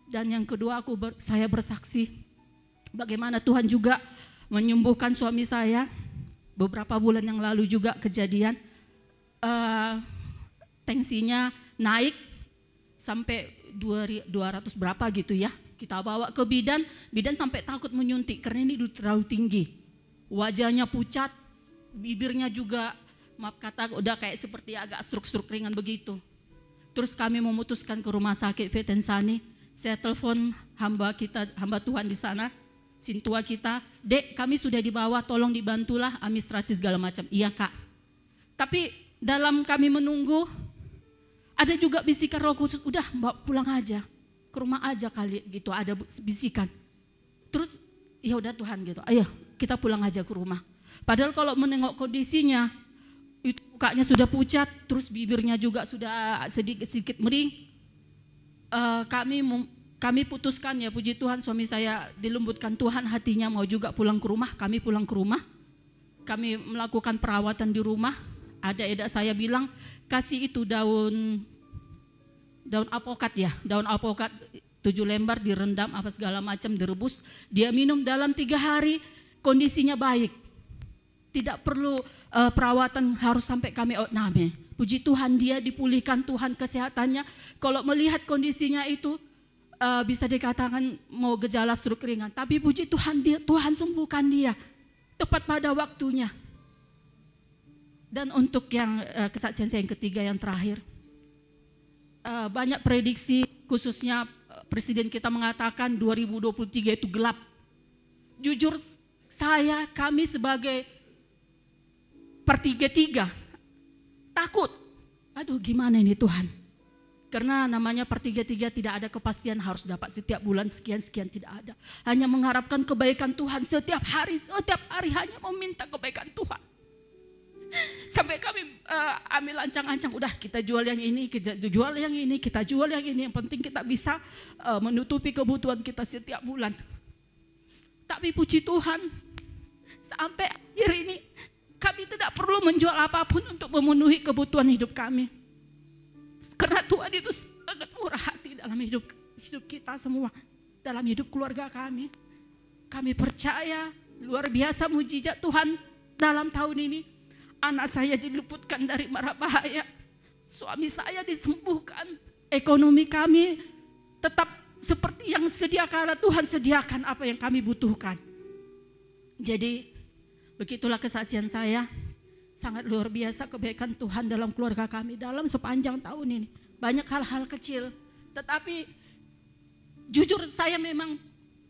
Dan yang kedua, saya bersaksi bagaimana Tuhan juga menyembuhkan suami saya. Beberapa bulan yang lalu juga kejadian, tensinya naik sampai 200 berapa gitu ya. Kita bawa ke bidan sampai takut menyuntik karena ini terlalu tinggi. Wajahnya pucat, bibirnya juga maaf kata udah kayak seperti agak struk-struk ringan begitu. Terus kami memutuskan ke rumah sakit Vetensani. Saya telepon hamba Tuhan di sana, sintua kita, Dek, kami sudah dibawa, tolong dibantulah administrasi segala macam. Iya Kak. Tapi dalam kami menunggu, ada juga bisikan Roh Kudus, udah bawa pulang aja, ke rumah aja kali gitu, ada bisikan. Terus ya udah Tuhan gitu, ayo kita pulang aja ke rumah. Padahal kalau menengok kondisinya, itu mukanya sudah pucat, terus bibirnya juga sudah sedikit mering. Kami putuskan ya, puji Tuhan, suami saya dilembutkan Tuhan hatinya mau juga pulang ke rumah. Kami pulang ke rumah, kami melakukan perawatan di rumah. Ada edak saya bilang kasih itu daun alpukat ya, daun alpukat 7 lembar direndam apa segala macam, direbus, dia minum dalam 3 hari kondisinya baik. Tidak perlu perawatan harus sampai kami outname. Puji Tuhan, dia dipulihkan Tuhan kesehatannya. Kalau melihat kondisinya itu bisa dikatakan mau gejala stroke ringan. Tapi puji Tuhan, Tuhan sembuhkan dia tepat pada waktunya. Dan untuk yang kesaksian saya yang ketiga, yang terakhir, banyak prediksi, khususnya Presiden kita mengatakan 2023 itu gelap. Jujur kami sebagai per-3 takut, aduh gimana ini Tuhan. Karena namanya per-3 tidak ada kepastian harus dapat setiap bulan sekian-sekian, tidak ada. Hanya mengharapkan kebaikan Tuhan setiap hari hanya meminta kebaikan Tuhan. Sampai kami ambil ancang-ancang, udah kita jual yang ini, kita jual yang ini, kita jual yang ini. Yang penting kita bisa menutupi kebutuhan kita setiap bulan. Tapi puji Tuhan, sampai akhir ini kami tidak perlu menjual apapun untuk memenuhi kebutuhan hidup kami. Karena Tuhan itu sangat murah hati dalam hidup kita semua, dalam hidup keluarga kami. Kami percaya luar biasa mujizat Tuhan dalam tahun ini. Anak saya diluputkan dari mara bahaya, suami saya disembuhkan, ekonomi kami tetap seperti yang sedia kala Tuhan sediakan apa yang kami butuhkan. Jadi begitulah kesaksian saya, sangat luar biasa kebaikan Tuhan dalam keluarga kami dalam sepanjang tahun ini. Banyak hal-hal kecil, tetapi jujur saya memang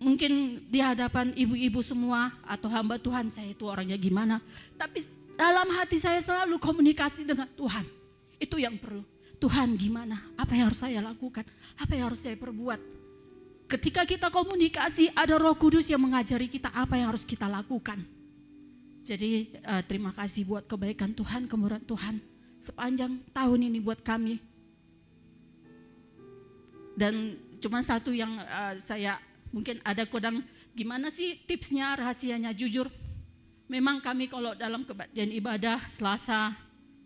mungkin di hadapan ibu-ibu semua atau hamba Tuhan, saya itu orangnya gimana. Tapi dalam hati saya selalu komunikasi dengan Tuhan, itu yang perlu. Tuhan gimana, apa yang harus saya lakukan, apa yang harus saya perbuat. Ketika kita komunikasi, ada Roh Kudus yang mengajari kita apa yang harus kita lakukan. Jadi terima kasih buat kebaikan Tuhan, kemurahan Tuhan sepanjang tahun ini buat kami. Dan cuma satu yang saya mungkin ada kodang, gimana sih tipsnya, rahasianya. Jujur, memang kami kalau dalam kebaktian ibadah Selasa,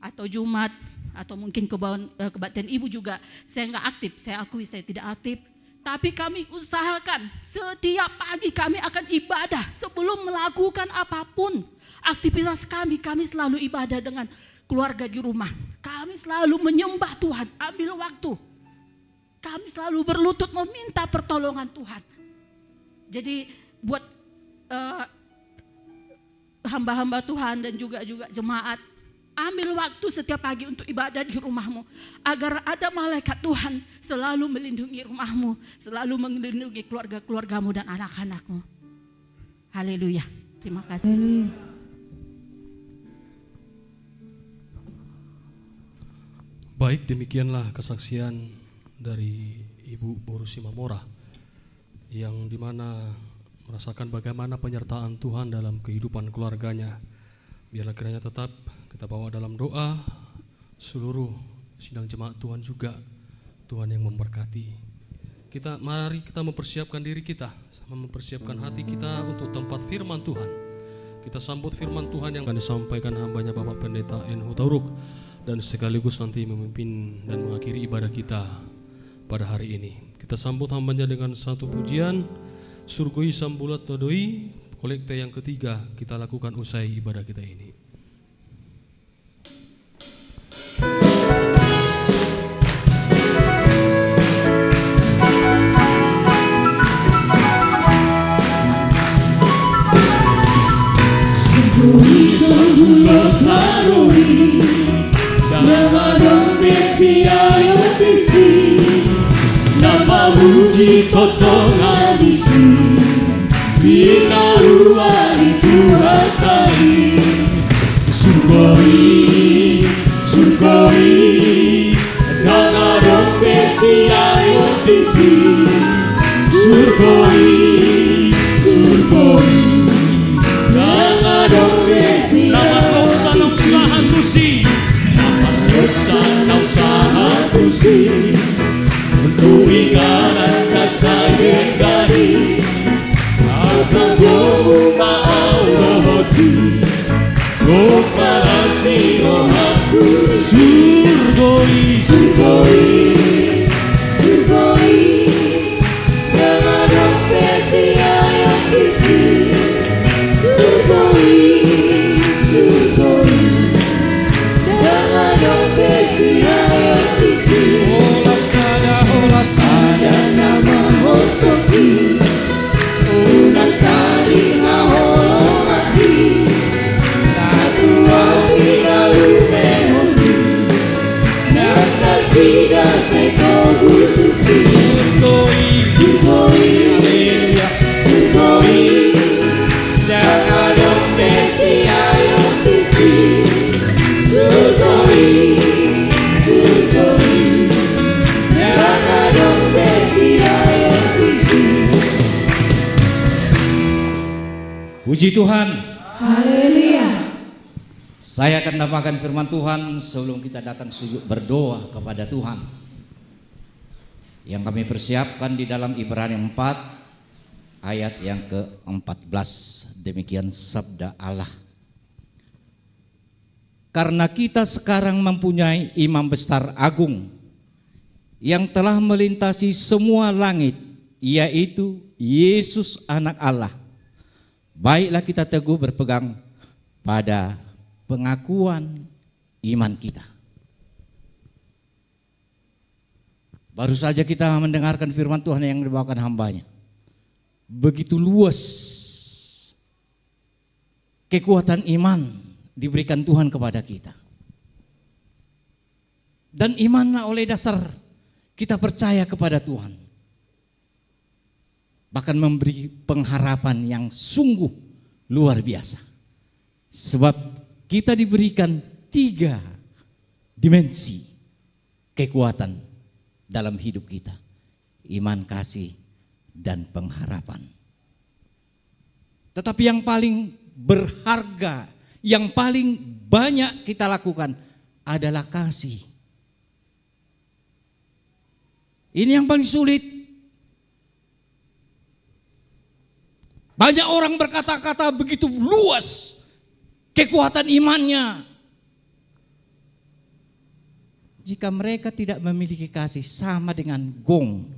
atau Jumat, atau mungkin kebaktian ibu juga saya nggak aktif, saya akui saya tidak aktif. Tapi kami usahakan setiap pagi kami akan ibadah sebelum melakukan apapun. Aktivitas kami selalu ibadah dengan keluarga di rumah. Kami selalu menyembah Tuhan, ambil waktu. Kami selalu berlutut meminta pertolongan Tuhan. Jadi buat hamba-hamba Tuhan dan juga jemaat, ambil waktu setiap pagi untuk ibadah di rumahmu. Agar ada malaikat Tuhan selalu melindungi rumahmu, selalu melindungi keluarga-keluargamu dan anak-anakmu. Haleluya. Terima kasih. Haleluya. Baik, demikianlah kesaksian dari Ibu Borusi Mamora yang dimana merasakan bagaimana penyertaan Tuhan dalam kehidupan keluarganya. Biarlah kiranya tetap kita bawa dalam doa seluruh sidang jemaat Tuhan juga, Tuhan yang memberkati. Mari kita mempersiapkan diri kita, sama mempersiapkan hati kita untuk tempat firman Tuhan. Kita sambut firman Tuhan yang akan disampaikan hambanya Bapak Pendeta N. Hutauruk, dan sekaligus nanti memimpin dan mengakhiri ibadah kita pada hari ini. Kita sambut hambanya dengan satu pujian, Surgoi Sambulat Todoi, kolekte yang ketiga kita lakukan usai ibadah kita ini. Surgoi Sambulat Todoi, Mengadong Mesiayo Bisi, Nama Puji Totong Abisi, Bina luari Tuhan kami. Surgoi, Surgoi, Mengadong Mesiayo Bisi, Surgoi, Surgoi, Mengadong Mesiayo Bisi, Sana usaha kusi untuk ingaran rasa negari akan kamu ma'aloti Gopalas ni rohaku. Surgoi, Surgoi, Surgoi, Mengadong Mesiayo Bisi, Surgoi, Surgoi, Mengadong Mesiayo Bisi, Ola sada nama hosoki, unang tali haholo mati, Tatua pinalu mehoki, nakasida seko gutusi. Surgoi, Surgoi, Surgoi, Mengadong Mesiayo Bisi, Surgoi, Surgoi, Mengadong Mesiayo Bisi. Puji Tuhan. Haleluya. Saya akan tambahkan firman Tuhan sebelum kita datang sujud berdoa kepada Tuhan, yang kami persiapkan di dalam Ibrani 4 ayat yang ke-14. Demikian sabda Allah. Karena kita sekarang mempunyai imam besar agung yang telah melintasi semua langit, yaitu Yesus anak Allah. Baiklah kita teguh berpegang pada pengakuan iman kita. Baru saja kita mendengarkan firman Tuhan yang dibawakan hambanya. Begitu luas kekuatan iman diberikan Tuhan kepada kita. Dan imanlah oleh dasar kita percaya kepada Tuhan. Bahkan memberi pengharapan yang sungguh luar biasa. Sebab kita diberikan 3 dimensi kekuatan dalam hidup kita. Iman, kasih, dan pengharapan. Tetapi yang paling berharga, yang paling banyak kita lakukan adalah kasih. Ini yang paling sulit. Banyak orang berkata-kata begitu luas kekuatan imannya. jika mereka tidak memiliki kasih sama dengan gong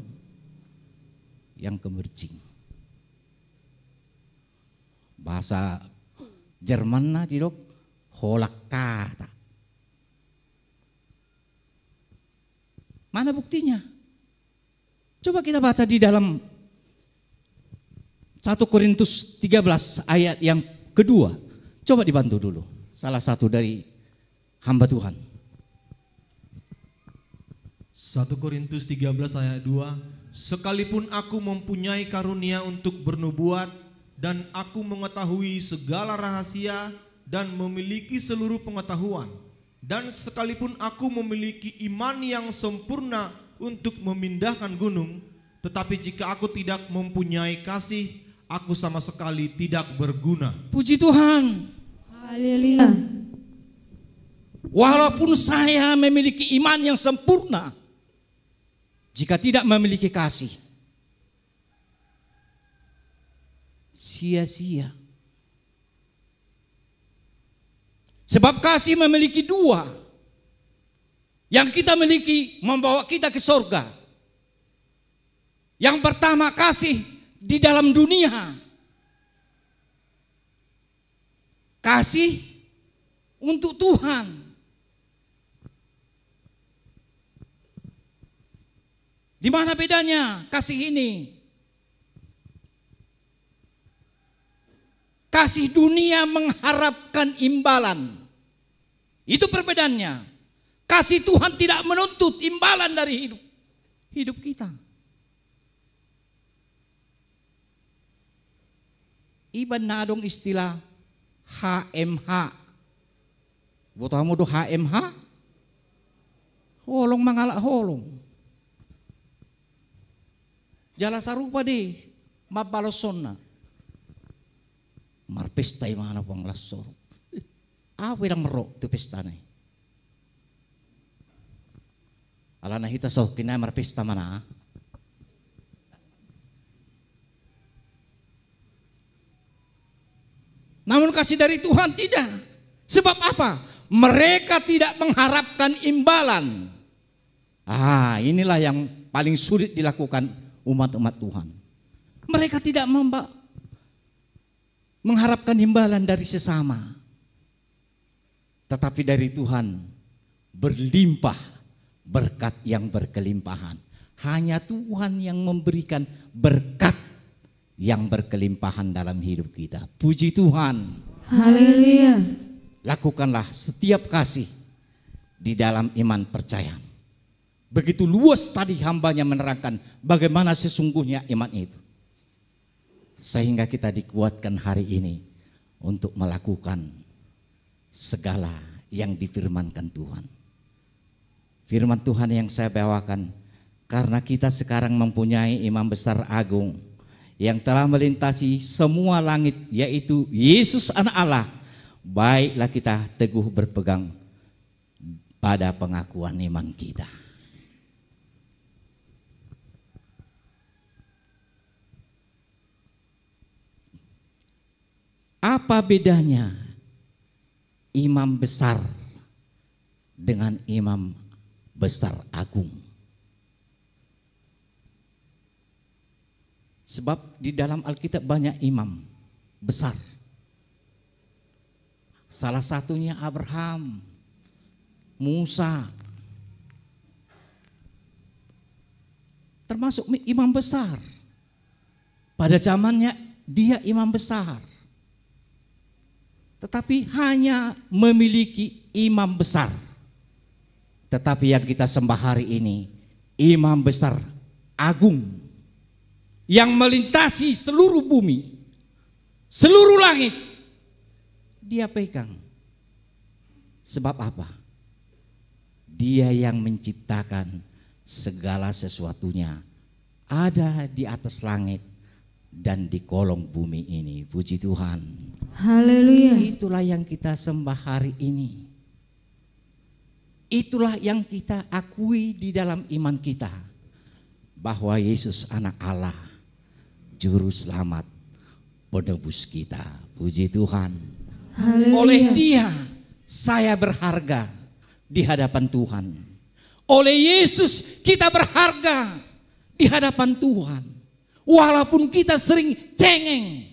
yang gemercing. Bahasa Jerman na didok holakata. Mana buktinya? Coba kita baca di dalam 1 Korintus 13 ayat yang kedua. Coba dibantu dulu. Salah satu dari hamba Tuhan. 1 Korintus 13 ayat 2. Sekalipun aku mempunyai karunia untuk bernubuat dan aku mengetahui segala rahasia dan memiliki seluruh pengetahuan, dan sekalipun aku memiliki iman yang sempurna untuk memindahkan gunung, tetapi jika aku tidak mempunyai kasih, aku sama sekali tidak berguna. Puji Tuhan. Haleluya. Walaupun saya memiliki iman yang sempurna, jika tidak memiliki kasih, sia-sia. Sebab kasih memiliki dua. Yang kita miliki membawa kita ke surga. Yang pertama kasih di dalam dunia. Kasih untuk Tuhan. Di mana bedanya kasih ini? Kasih dunia mengharapkan imbalan. Itu perbedaannya. Kasih Tuhan tidak menuntut imbalan dari hidup kita. Iban na dong istilah HMH. Botamu do HMH? Holong mangalak holong. Jala sarupa di mabaloson na. Marpesta yung mga napang lasor. Awi lang merok tu pesta na. Ala na hita so kinay marpesta mana. Namun kasih dari Tuhan tidak. Sebab apa? Mereka tidak mengharapkan imbalan. Inilah yang paling sulit dilakukan umat-umat Tuhan. Mereka tidak mengharapkan imbalan dari sesama. Tetapi dari Tuhan berlimpah berkat yang berkelimpahan. Hanya Tuhan yang memberikan berkat yang berkelimpahan dalam hidup kita. Puji Tuhan. Haleluya. Lakukanlah setiap kasih di dalam iman percaya. Begitu luas tadi hambanya menerangkan bagaimana sesungguhnya iman itu. Sehingga kita dikuatkan hari ini untuk melakukan segala yang difirmankan Tuhan. Firman Tuhan yang saya bawakan, karena kita sekarang mempunyai imam besar agung yang telah melintasi semua langit, yaitu Yesus anak Allah. Baiklah kita teguh berpegang pada pengakuan iman kita. Apa bedanya imam besar dengan imam besar agung? Sebab di dalam Alkitab banyak imam besar. Salah satunya Abraham, Musa. Termasuk imam besar. Pada zamannya dia imam besar. Tetapi hanya memiliki imam besar. Tetapi yang kita sembah hari ini, imam besar agung yang melintasi seluruh bumi, seluruh langit, dia pegang. Sebab apa? Dia yang menciptakan segala sesuatunya ada di atas langit dan di kolong bumi ini. Puji Tuhan. Haleluya. Itulah yang kita sembah hari ini. Itulah yang kita akui di dalam iman kita, bahwa Yesus anak Allah, juru selamat, penebus kita. Puji Tuhan. Haleluya. Oleh dia saya berharga di hadapan Tuhan. Oleh Yesus kita berharga di hadapan Tuhan. Walaupun kita sering cengeng,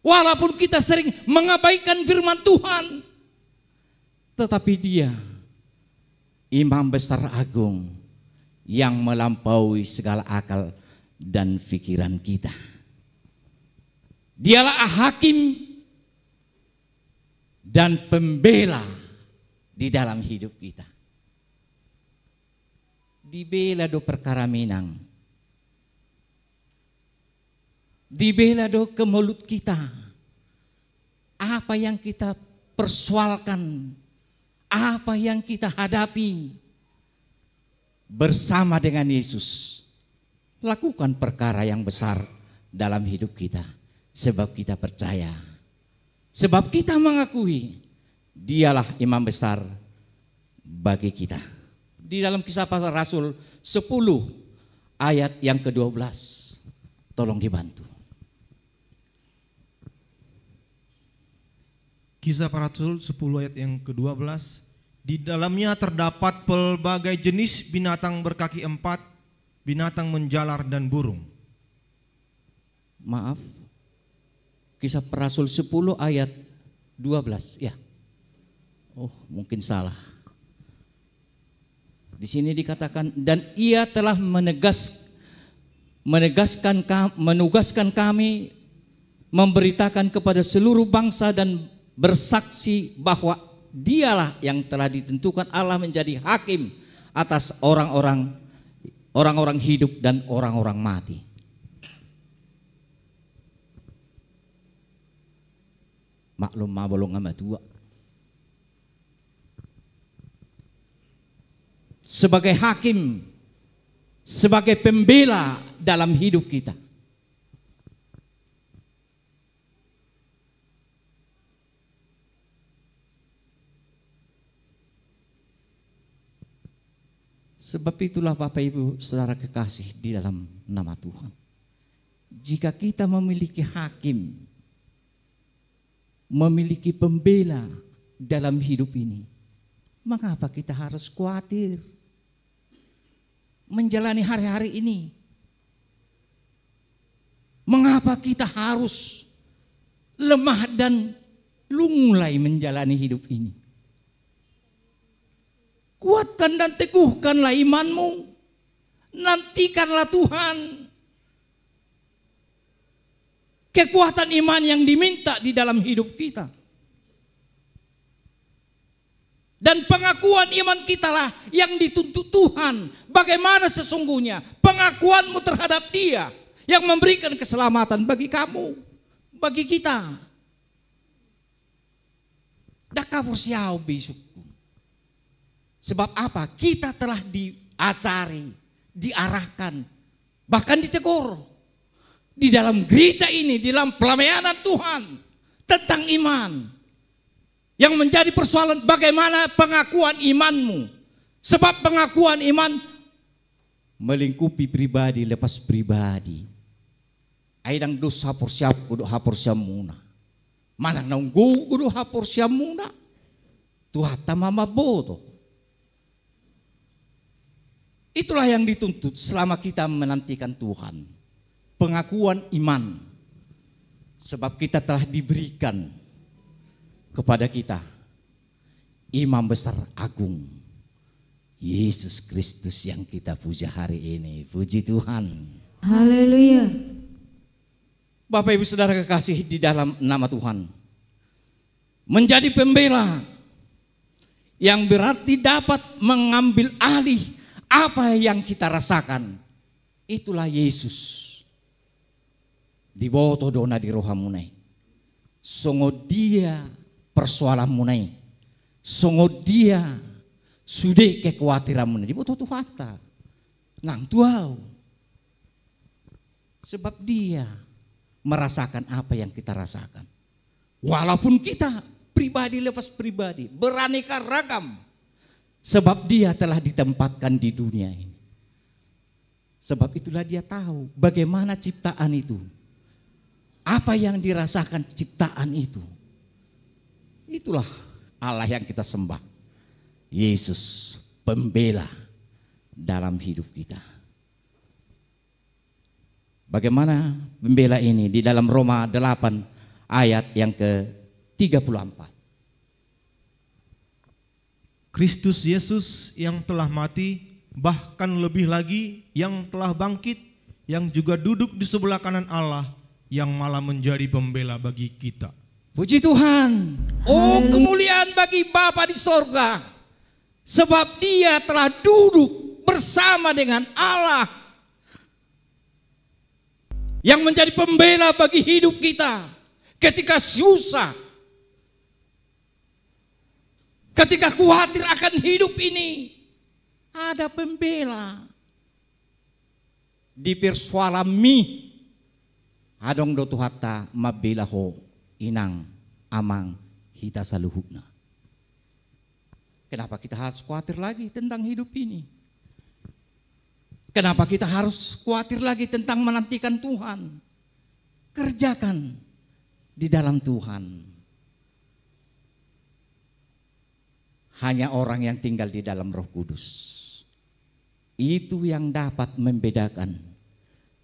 walaupun kita sering mengabaikan firman Tuhan, tetapi Dia Imam besar agung yang melampaui segala akal dan pikiran kita. Dialah hakim dan pembela di dalam hidup kita. Dibela do perkara minang, dibela do ke mulut kita. Apa yang kita persoalkan, apa yang kita hadapi, bersama dengan Yesus, lakukan perkara yang besar dalam hidup kita. Sebab kita percaya, sebab kita mengakui Dialah imam besar bagi kita. Di dalam Kisah Para Rasul 10 ayat yang ke-12, tolong dibantu. Kisah Para Rasul 10 ayat yang ke-12. Di dalamnya terdapat pelbagai jenis binatang berkaki 4, binatang menjalar dan burung. Maaf, Kisah Para Rasul 10 ayat 12, ya. Oh, mungkin salah. Di sini dikatakan, dan Ia telah menugaskan kami memberitakan kepada seluruh bangsa dan bersaksi bahwa Dialah yang telah ditentukan Allah menjadi hakim atas orang-orang hidup dan orang-orang mati. Maklum mabolong amatua. Sebagai hakim, sebagai pembela dalam hidup kita. Sebab itulah Bapak Ibu Saudara kekasih di dalam nama Tuhan. Jika kita memiliki hakim, memiliki pembela dalam hidup ini, mengapa kita harus khawatir menjalani hari-hari ini? Mengapa kita harus lemah dan lunglai menjalani hidup ini? Kuatkan dan teguhkanlah imanmu. Nantikanlah Tuhan. Kekuatan iman yang diminta di dalam hidup kita. Dan pengakuan iman kita lah yang dituntut Tuhan. Bagaimana sesungguhnya pengakuanmu terhadap Dia yang memberikan keselamatan bagi kamu, bagi kita. Dakapur siau besokku. Sebab apa? Kita telah diajari, diarahkan, bahkan ditegur di dalam gereja ini, di dalam pelayanan Tuhan tentang iman. Yang menjadi persoalan bagaimana pengakuan imanmu. Sebab pengakuan iman melingkupi pribadi lepas pribadi. Aidang dosa hapur siap kudu hapur siamuna. Manang naunggu kudu hapur siamuna. Tuhata mama boto. Itulah yang dituntut selama kita menantikan Tuhan. Pengakuan iman. Sebab kita telah diberikan kepada kita imam besar agung Yesus Kristus yang kita puja hari ini. Puji Tuhan. Haleluya. Bapak Ibu Saudara kekasih di dalam nama Tuhan. Menjadi pembela yang berarti dapat mengambil alih apa yang kita rasakan. Itulah Yesus. Di boto dona di rohamunai. Songo Dia persoalan munai. Songo Dia sudah kekhawatiran munai. Di boto tuhata. Nang tuau. Sebab Dia merasakan apa yang kita rasakan. Walaupun kita pribadi lepas pribadi, beraneka ragam. Sebab Dia telah ditempatkan di dunia ini. Sebab itulah Dia tahu bagaimana ciptaan itu. Apa yang dirasakan ciptaan itu. Itulah Allah yang kita sembah. Yesus pembela dalam hidup kita. Bagaimana pembela ini di dalam Roma 8 ayat yang ke-34. Kristus Yesus yang telah mati, bahkan lebih lagi yang telah bangkit, yang juga duduk di sebelah kanan Allah, yang malah menjadi pembela bagi kita. Puji Tuhan. Oh, kemuliaan bagi Bapa di sorga, sebab Dia telah duduk bersama dengan Allah yang menjadi pembela bagi hidup kita ketika susah, ketika khawatir akan hidup ini. Ada pembela. Di persoalami adong do tuhata mabela ho inang amang hita saluhukna. Kenapa kita harus khawatir lagi tentang hidup ini? Kenapa kita harus khawatir lagi tentang menantikan Tuhan? Kerjakan di dalam Tuhan. Hanya orang yang tinggal di dalam Roh Kudus, itu yang dapat membedakan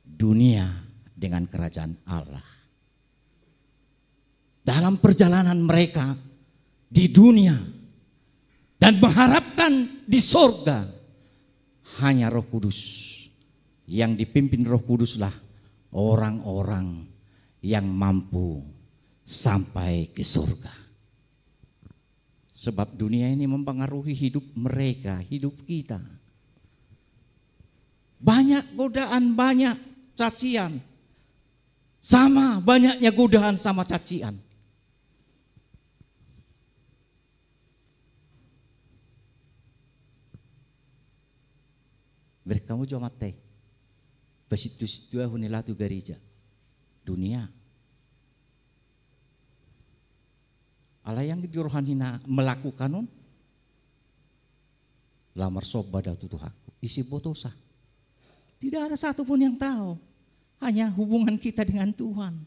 dunia dengan kerajaan Allah. Dalam perjalanan mereka di dunia dan mengharapkan di sorga, hanya Roh Kudus. Yang dipimpin Roh Kuduslah orang-orang yang mampu sampai ke sorga. Sebab dunia ini mempengaruhi hidup mereka, hidup kita. Banyak godaan, banyak cacian. Sama banyaknya godaan sama cacian. Berkamu jua mate. Pasitu-situ hunilatu garija. Dunia. Allah yang di rohanina melakukan lamar sobada tutuhaku isi botosa. Tidak ada satupun yang tahu, hanya hubungan kita dengan Tuhan.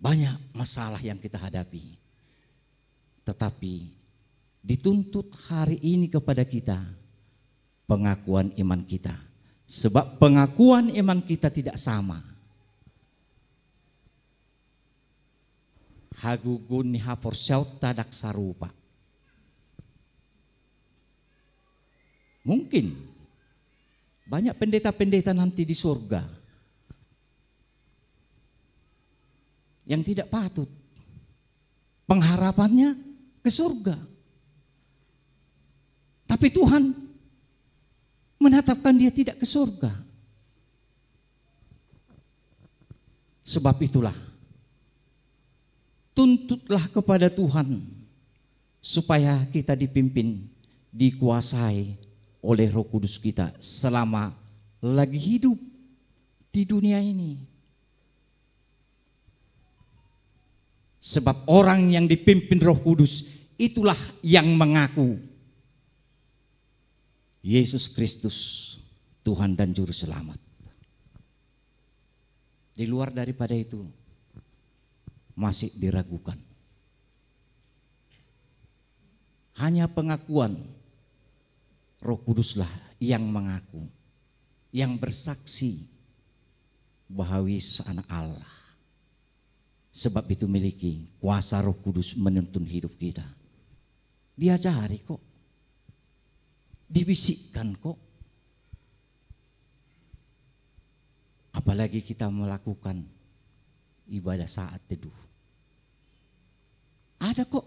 Banyak masalah yang kita hadapi, tetapi dituntut hari ini kepada kita pengakuan iman kita, sebab pengakuan iman kita tidak sama. Hagugun ni hapor syaut tadak sarupa. Mungkin banyak pendeta-pendeta nanti di surga yang tidak patut. Pengharapannya ke surga. Tapi Tuhan menetapkan dia tidak ke surga. Sebab itulah, tuntutlah kepada Tuhan supaya kita dipimpin, dikuasai oleh Roh Kudus kita selama lagi hidup di dunia ini. Sebab orang yang dipimpin Roh Kudus itulah yang mengaku Yesus Kristus Tuhan dan Juru Selamat. Di luar daripada itu masih diragukan. Hanya pengakuan Roh Kuduslah yang mengaku, yang bersaksi bahwa Yesus anak Allah. Sebab itu miliki kuasa Roh Kudus menuntun hidup kita. Diajari kok, dibisikkan kok. Apalagi kita melakukan ibadah saat teduh. Ada kok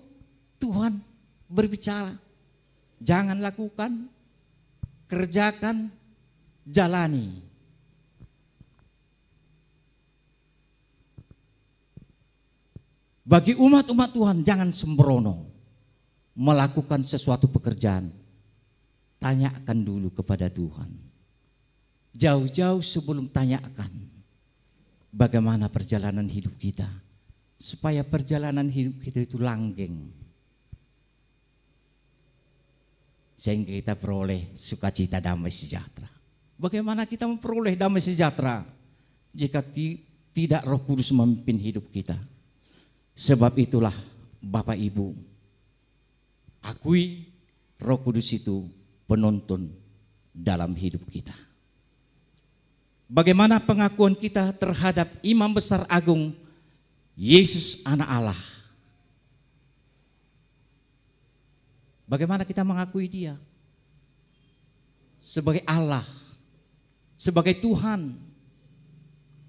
Tuhan berbicara, jangan lakukan, kerjakan, jalani. Bagi umat-umat Tuhan jangan sembrono melakukan sesuatu pekerjaan. Tanyakan dulu kepada Tuhan. Jauh-jauh sebelum tanyakan bagaimana perjalanan hidup kita, supaya perjalanan hidup kita itu langgeng, sehingga kita peroleh sukacita damai sejahtera. Bagaimana kita memperoleh damai sejahtera jika tidak Roh Kudus memimpin hidup kita? Sebab itulah Bapak Ibu, Akui Roh Kudus itu penuntun dalam hidup kita. Bagaimana pengakuan kita terhadap Imam Besar Agung Yesus Anak Allah? Bagaimana kita mengakui Dia sebagai Allah, sebagai Tuhan,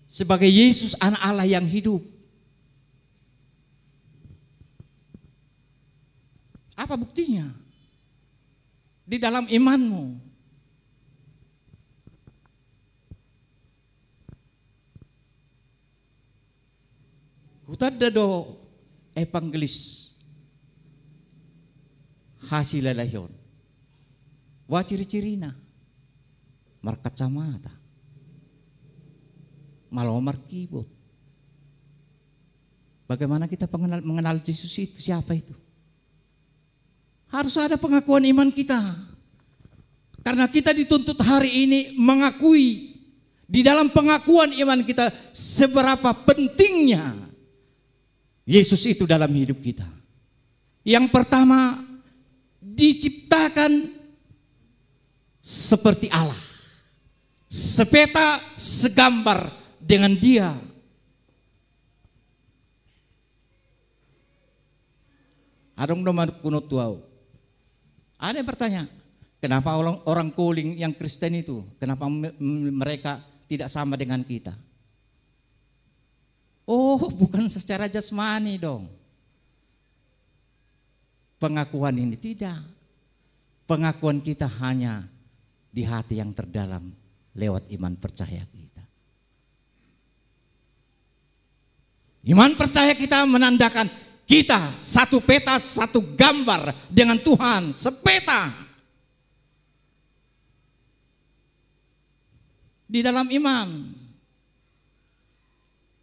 sebagai Yesus Anak Allah yang hidup? Apa buktinya? Di dalam imanmu. Hutadado evangelis hasil lalayon. Wa ciri-cirina markacamata. Malomar keyboard. Bagaimana kita mengenal Yesus itu? Siapa itu? Harus ada pengakuan iman kita. Karena kita dituntut hari ini mengakui di dalam pengakuan iman kita seberapa pentingnya Yesus itu dalam hidup kita. Yang pertama, diciptakan seperti Allah. Sepeta segambar dengan Dia. Adong nomor kuno tuau. Ada yang bertanya, kenapa orang Koling yang Kristen itu, kenapa mereka tidak sama dengan kita? Oh, bukan secara jasmani dong. Pengakuan ini tidak. Pengakuan kita hanya di hati yang terdalam lewat iman percaya kita. Iman percaya kita menandakan kita satu peta, satu gambar dengan Tuhan, sepeta. Di dalam iman.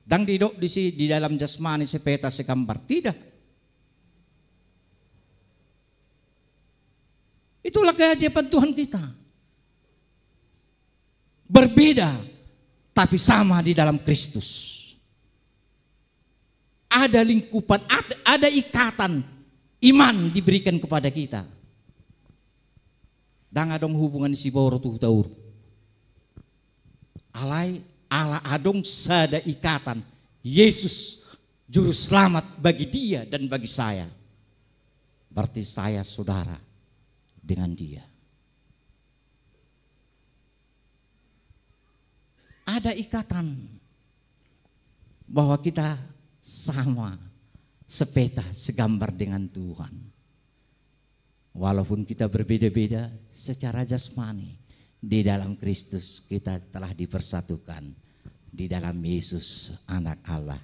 Dan di dalam jasmani sepeta segambar. Tidak. Itulah keajaiban Tuhan kita. Berbeda, tapi sama di dalam Kristus. Ada lingkupan, ada ikatan iman diberikan kepada kita. Dan adong hubungan si boro tuh taur. Ala adong sada ikatan Yesus juru selamat bagi dia dan bagi saya. Berarti saya saudara dengan Dia. Ada ikatan bahwa kita sama, sepeta, segambar dengan Tuhan. Walaupun kita berbeda-beda secara jasmani, di dalam Kristus kita telah dipersatukan di dalam Yesus Anak Allah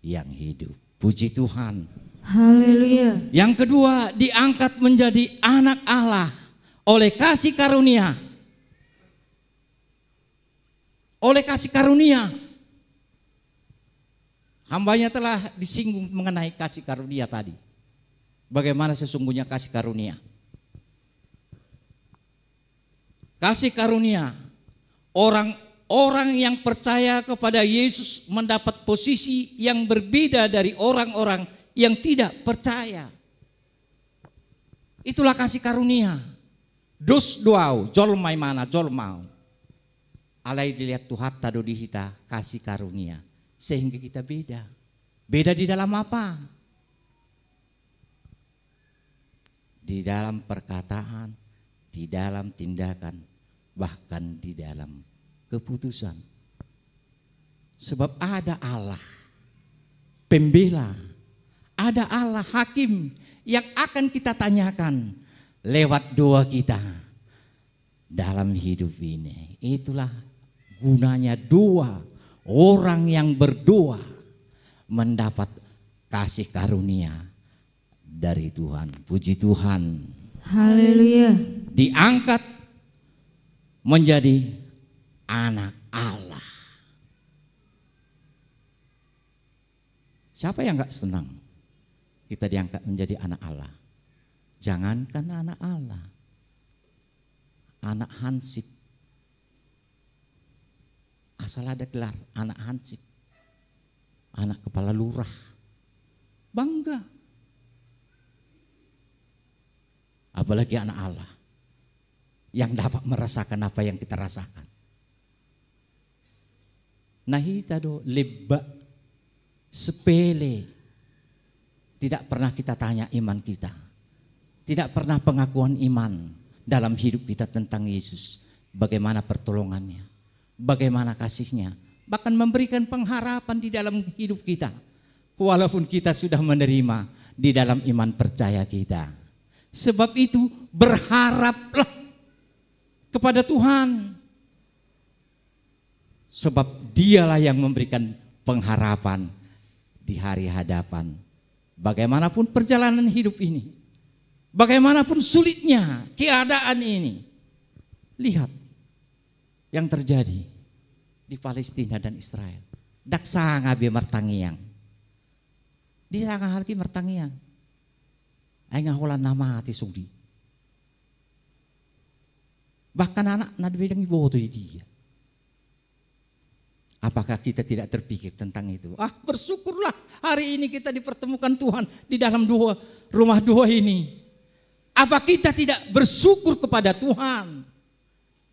yang hidup. Puji Tuhan. Haleluya. Yang kedua, diangkat menjadi anak Allah oleh kasih karunia. Oleh kasih karunia. Hambanya telah disinggung mengenai kasih karunia tadi. Bagaimana sesungguhnya kasih karunia? Kasih karunia, orang-orang yang percaya kepada Yesus mendapat posisi yang berbeda dari orang-orang yang tidak percaya. Itulah kasih karunia. Dus doau, jol mai mana, jol mau. Alai dilihat Tuhan tado dihita kasih karunia. Sehingga kita beda. Beda di dalam apa? Di dalam perkataan, di dalam tindakan, bahkan di dalam keputusan. Sebab ada Allah pembela, ada Allah hakim yang akan kita tanyakan lewat doa kita dalam hidup ini. Itulah gunanya doa. Orang yang berdoa mendapat kasih karunia dari Tuhan. Puji Tuhan. Haleluya. Diangkat menjadi anak Allah. Siapa yang gak senang kita diangkat menjadi anak Allah? Jangankan anak Allah, anak hansip. Asal ada gelar anak hansip, anak kepala lurah, bangga. apalagi anak Allah yang dapat merasakan apa yang kita rasakan. Nah itu lebak sepele, tidak pernah kita tanya iman kita, tidak pernah pengakuan iman dalam hidup kita tentang Yesus, bagaimana pertolongannya, bagaimana kasihnya, bahkan memberikan pengharapan di dalam hidup kita, walaupun kita sudah menerima di dalam iman percaya kita. Sebab itu berharaplah kepada Tuhan, sebab Dialah yang memberikan pengharapan di hari hadapan. Bagaimanapun perjalanan hidup ini, bagaimanapun sulitnya keadaan ini, lihat yang terjadi di Palestina dan Israel. Daksa ngabe martangiang, di sana halki martangiang, ay ngaholan nama hati sudi. Bahkan anak nadbilang iboto dia. Apakah kita tidak terpikir tentang itu? Bersyukurlah hari ini kita dipertemukan Tuhan di dalam rumah dua ini. Apa kita tidak bersyukur kepada Tuhan?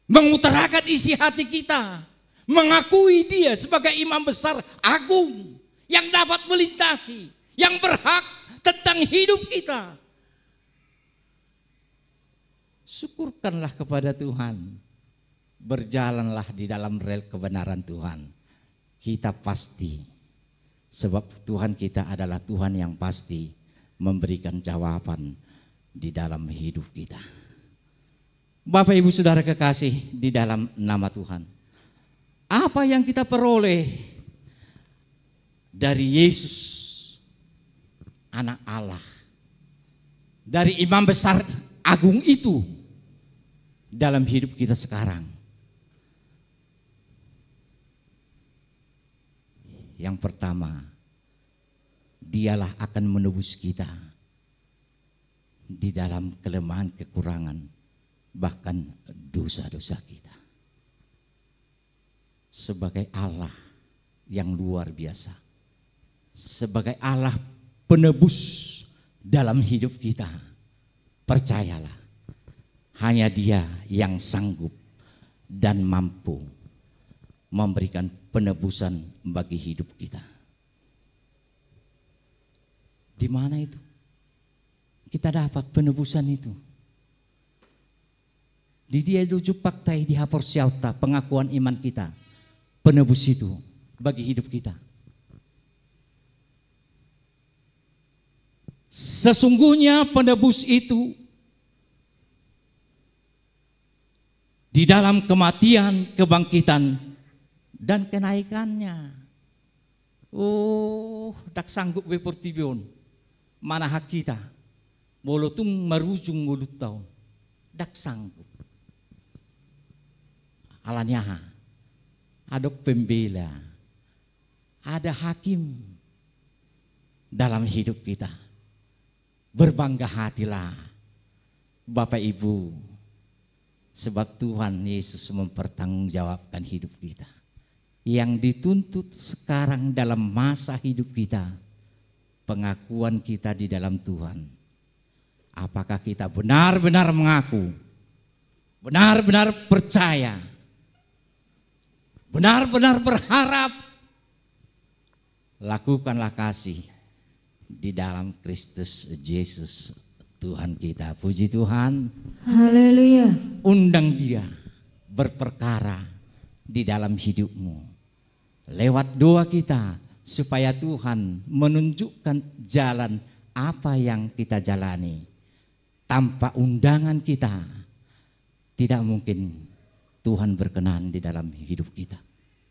Mengutarakan isi hati kita, mengakui Dia sebagai imam besar agung yang dapat melintasi, yang berhak tentang hidup kita. Syukurkanlah kepada Tuhan. Berjalanlah di dalam rel kebenaran Tuhan. Kita pasti, sebab Tuhan kita adalah Tuhan yang pasti memberikan jawaban di dalam hidup kita. Bapak Ibu Saudara kekasih di dalam nama Tuhan, apa yang kita peroleh dari Yesus anak Allah, dari imam besar agung itu dalam hidup kita sekarang? Yang pertama, Dialah akan menebus kita di dalam kelemahan, kekurangan, bahkan dosa-dosa kita. Sebagai Allah yang luar biasa, sebagai Allah penebus dalam hidup kita, percayalah, hanya Dia yang sanggup dan mampu memberikan penebusan bagi hidup kita. Di mana itu? Kita dapat penebusan itu. Di Dia rujuk paktai di hapor syauta, pengakuan iman kita. Penebus itu bagi hidup kita. Sesungguhnya penebus itu di dalam kematian, kebangkitan, dan kenaikannya. Dak sanggup beportibion. Mana hak kita? Molotung marujung mulut tahun. Dak sanggup. Alanya ada pembela, ada hakim dalam hidup kita. Berbangga hatilah Bapak Ibu, sebab Tuhan Yesus mempertanggungjawabkan hidup kita. Yang dituntut sekarang dalam masa hidup kita, pengakuan kita di dalam Tuhan. Apakah kita benar-benar mengaku, benar-benar percaya, benar-benar berharap? Lakukanlah kasih di dalam Kristus Yesus Tuhan kita. Puji Tuhan. Haleluya. Undang Dia berperkara di dalam hidupmu. Lewat doa kita, supaya Tuhan menunjukkan jalan apa yang kita jalani. Tanpa undangan kita, tidak mungkin Tuhan berkenan di dalam hidup kita.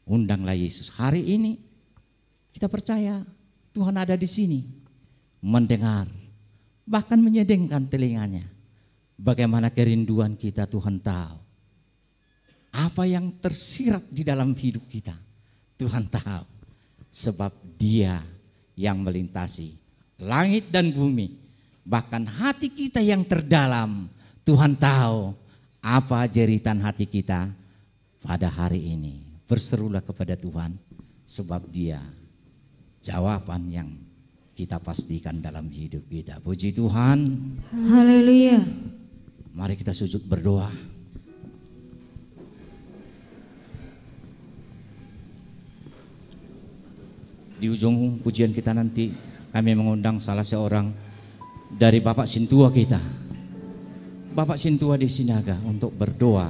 Undanglah Yesus. Hari ini kita percaya Tuhan ada di sini, mendengar, bahkan menyedengkan telinganya. Bagaimana kerinduan kita Tuhan tahu. Apa yang tersirat di dalam hidup kita Tuhan tahu, sebab Dia yang melintasi langit dan bumi, bahkan hati kita yang terdalam. Tuhan tahu apa jeritan hati kita pada hari ini. Berserulah kepada Tuhan, sebab Dia jawaban yang kita pastikan dalam hidup kita. Puji Tuhan. Haleluya. Mari kita sujud berdoa. Di ujung pujian kita nanti kami mengundang salah seorang dari Bapak Sintua kita, Bapak Sintua di Sinaga, untuk berdoa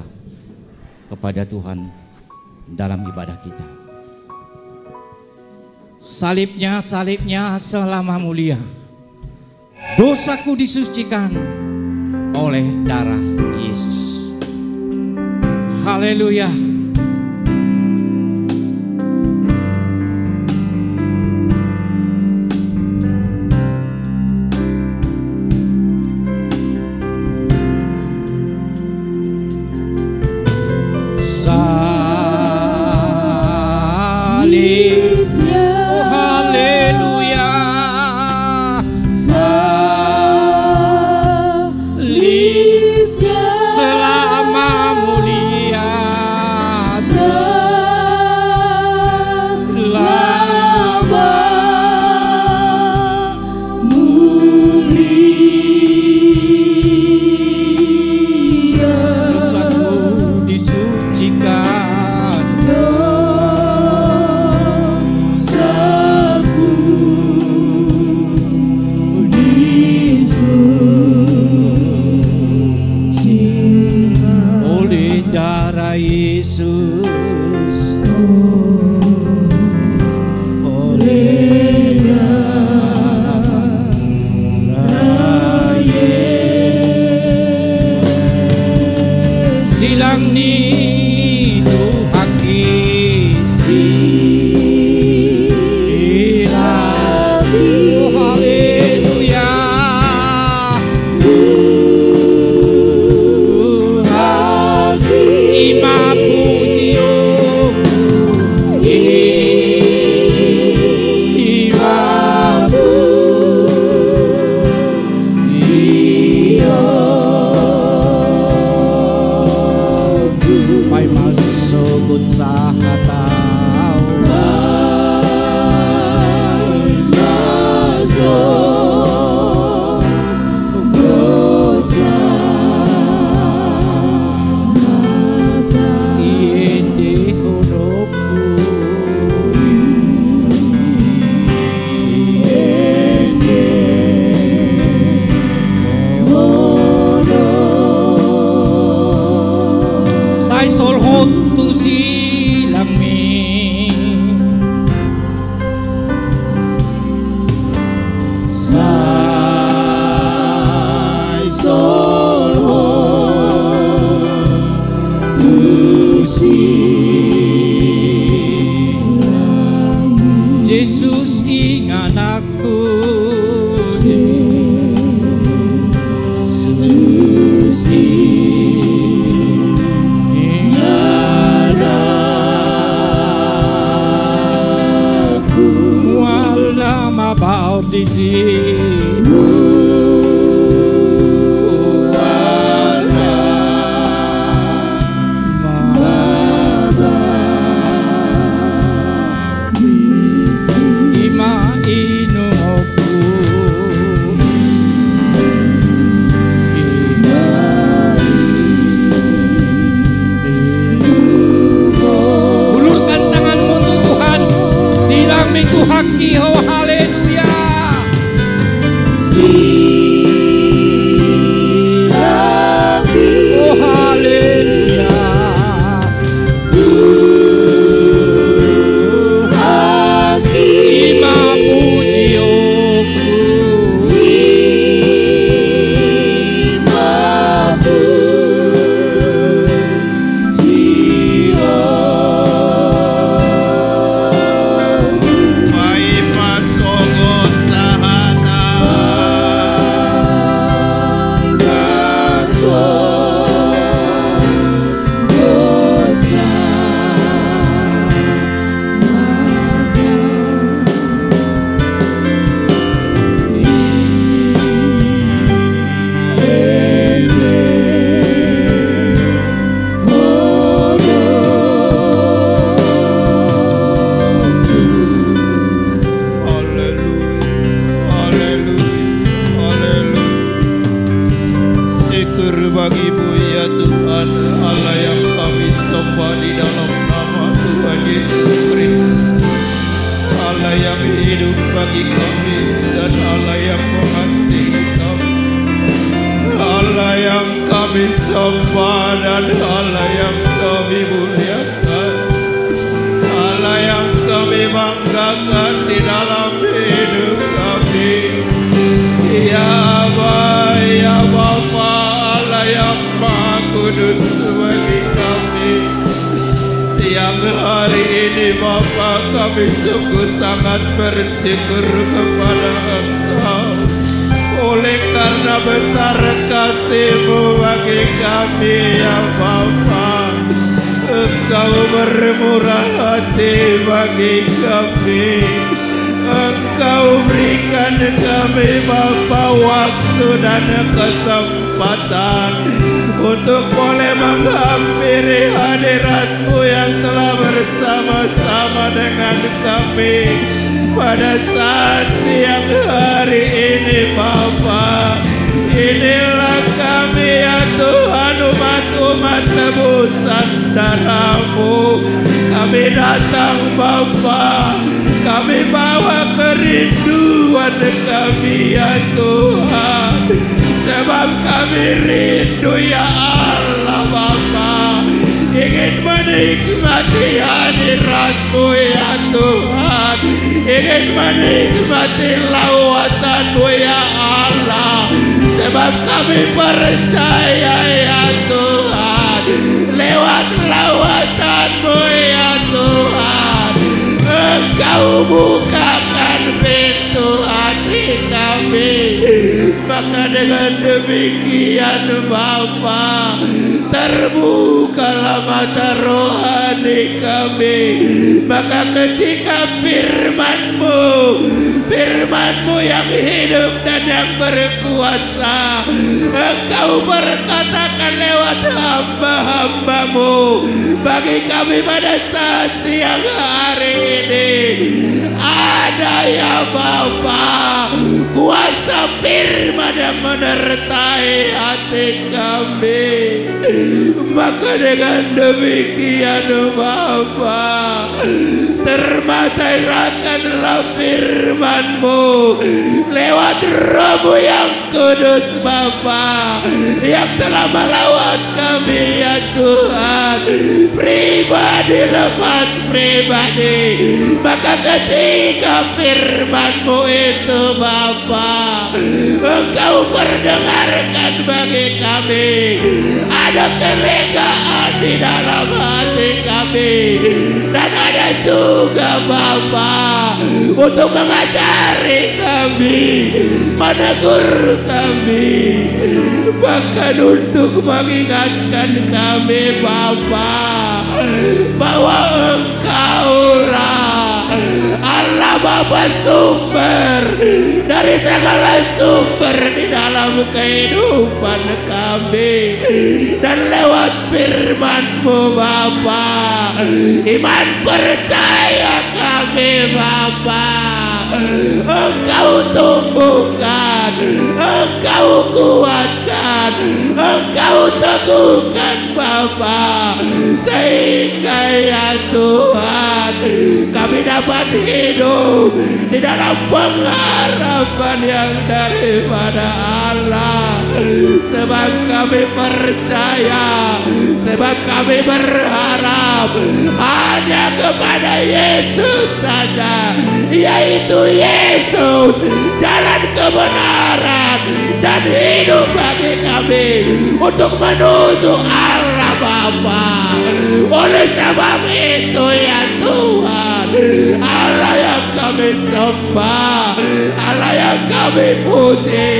kepada Tuhan dalam ibadah kita. Salibnya selama mulia, dosaku disucikan oleh darah Yesus. Haleluya. dan Allah yang kami muliakan, Allah yang kami banggakan di dalam hidup kami. Ya Aba, ya Bapa, Allah yang Maha Kudus bagi kami. Siang hari ini Bapa, kami sungguh sangat bersyukur kepada Engkau oleh karena besar kasih-Mu bagi kami ya Bapa. Engkau bermurah hati bagi kami. Engkau berikan kami Bapa waktu dan kesempatan untuk boleh menghampiri hadirat-Mu yang telah bersama-sama dengan kami pada saat siang hari ini Bapa. Inilah kami ya Tuhan, umat-umat tebusan darah-Mu. Kami datang Bapa, kami bawa kerinduan kami ya Tuhan, sebab kami rindu ya Allah Bapa, ingin menikmati hadirat-Mu ya Tuhan, ingin menikmati lawatan-Mu ya Allah, sebab kami percaya ya Tuhan, lewat lawatan-Mu ya Tuhan, Engkau bukakan pintu hati kami. Maka dengan demikian Bapa, terbukalah mata rohani kami. Maka ketika firman-Mu yang hidup dan yang berkuasa, Engkau berkatakan lewat hamba-hamba-Mu bagi kami pada saat siang hari ini. Ada ya Bapa, kuasa firman yang menyertai hati kami. Maka dengan demikian Bapa, termataikanlah firman-Mu lewat Roh-Mu yang kudus Bapa, yang telah melawat kami ya Tuhan, pribadi lepas pribadi. Maka ketika firman-Mu itu Bapa, Engkau perdengarkan bagi kami, ada kelegaan di dalam hati kami, dan ada juga Bapa untuk mengajari kami, menegur kami, bahkan untuk mengingatkan kami Bapa, bahwa Engkaulah Allah Bapa sumber dari segala sumber di dalam kehidupan kami. Dan lewat firman-Mu Bapa, iman percaya kami Bapa, Engkau tumbuhkan, Engkau kuatkan, Engkau teguhkan Bapa, sehingga ya Tuhan kami dapat hidup di dalam pengharapan yang daripada Allah. Sebab kami percaya, sebab kami berharap hanya kepada Yesus saja, yaitu Yesus jalan kebenaran dan hidup bagi kami untuk menuju Allah Bapa. Oleh sebab itu ya Tuhan, Allah yang kami sembah, Allah yang kami puji,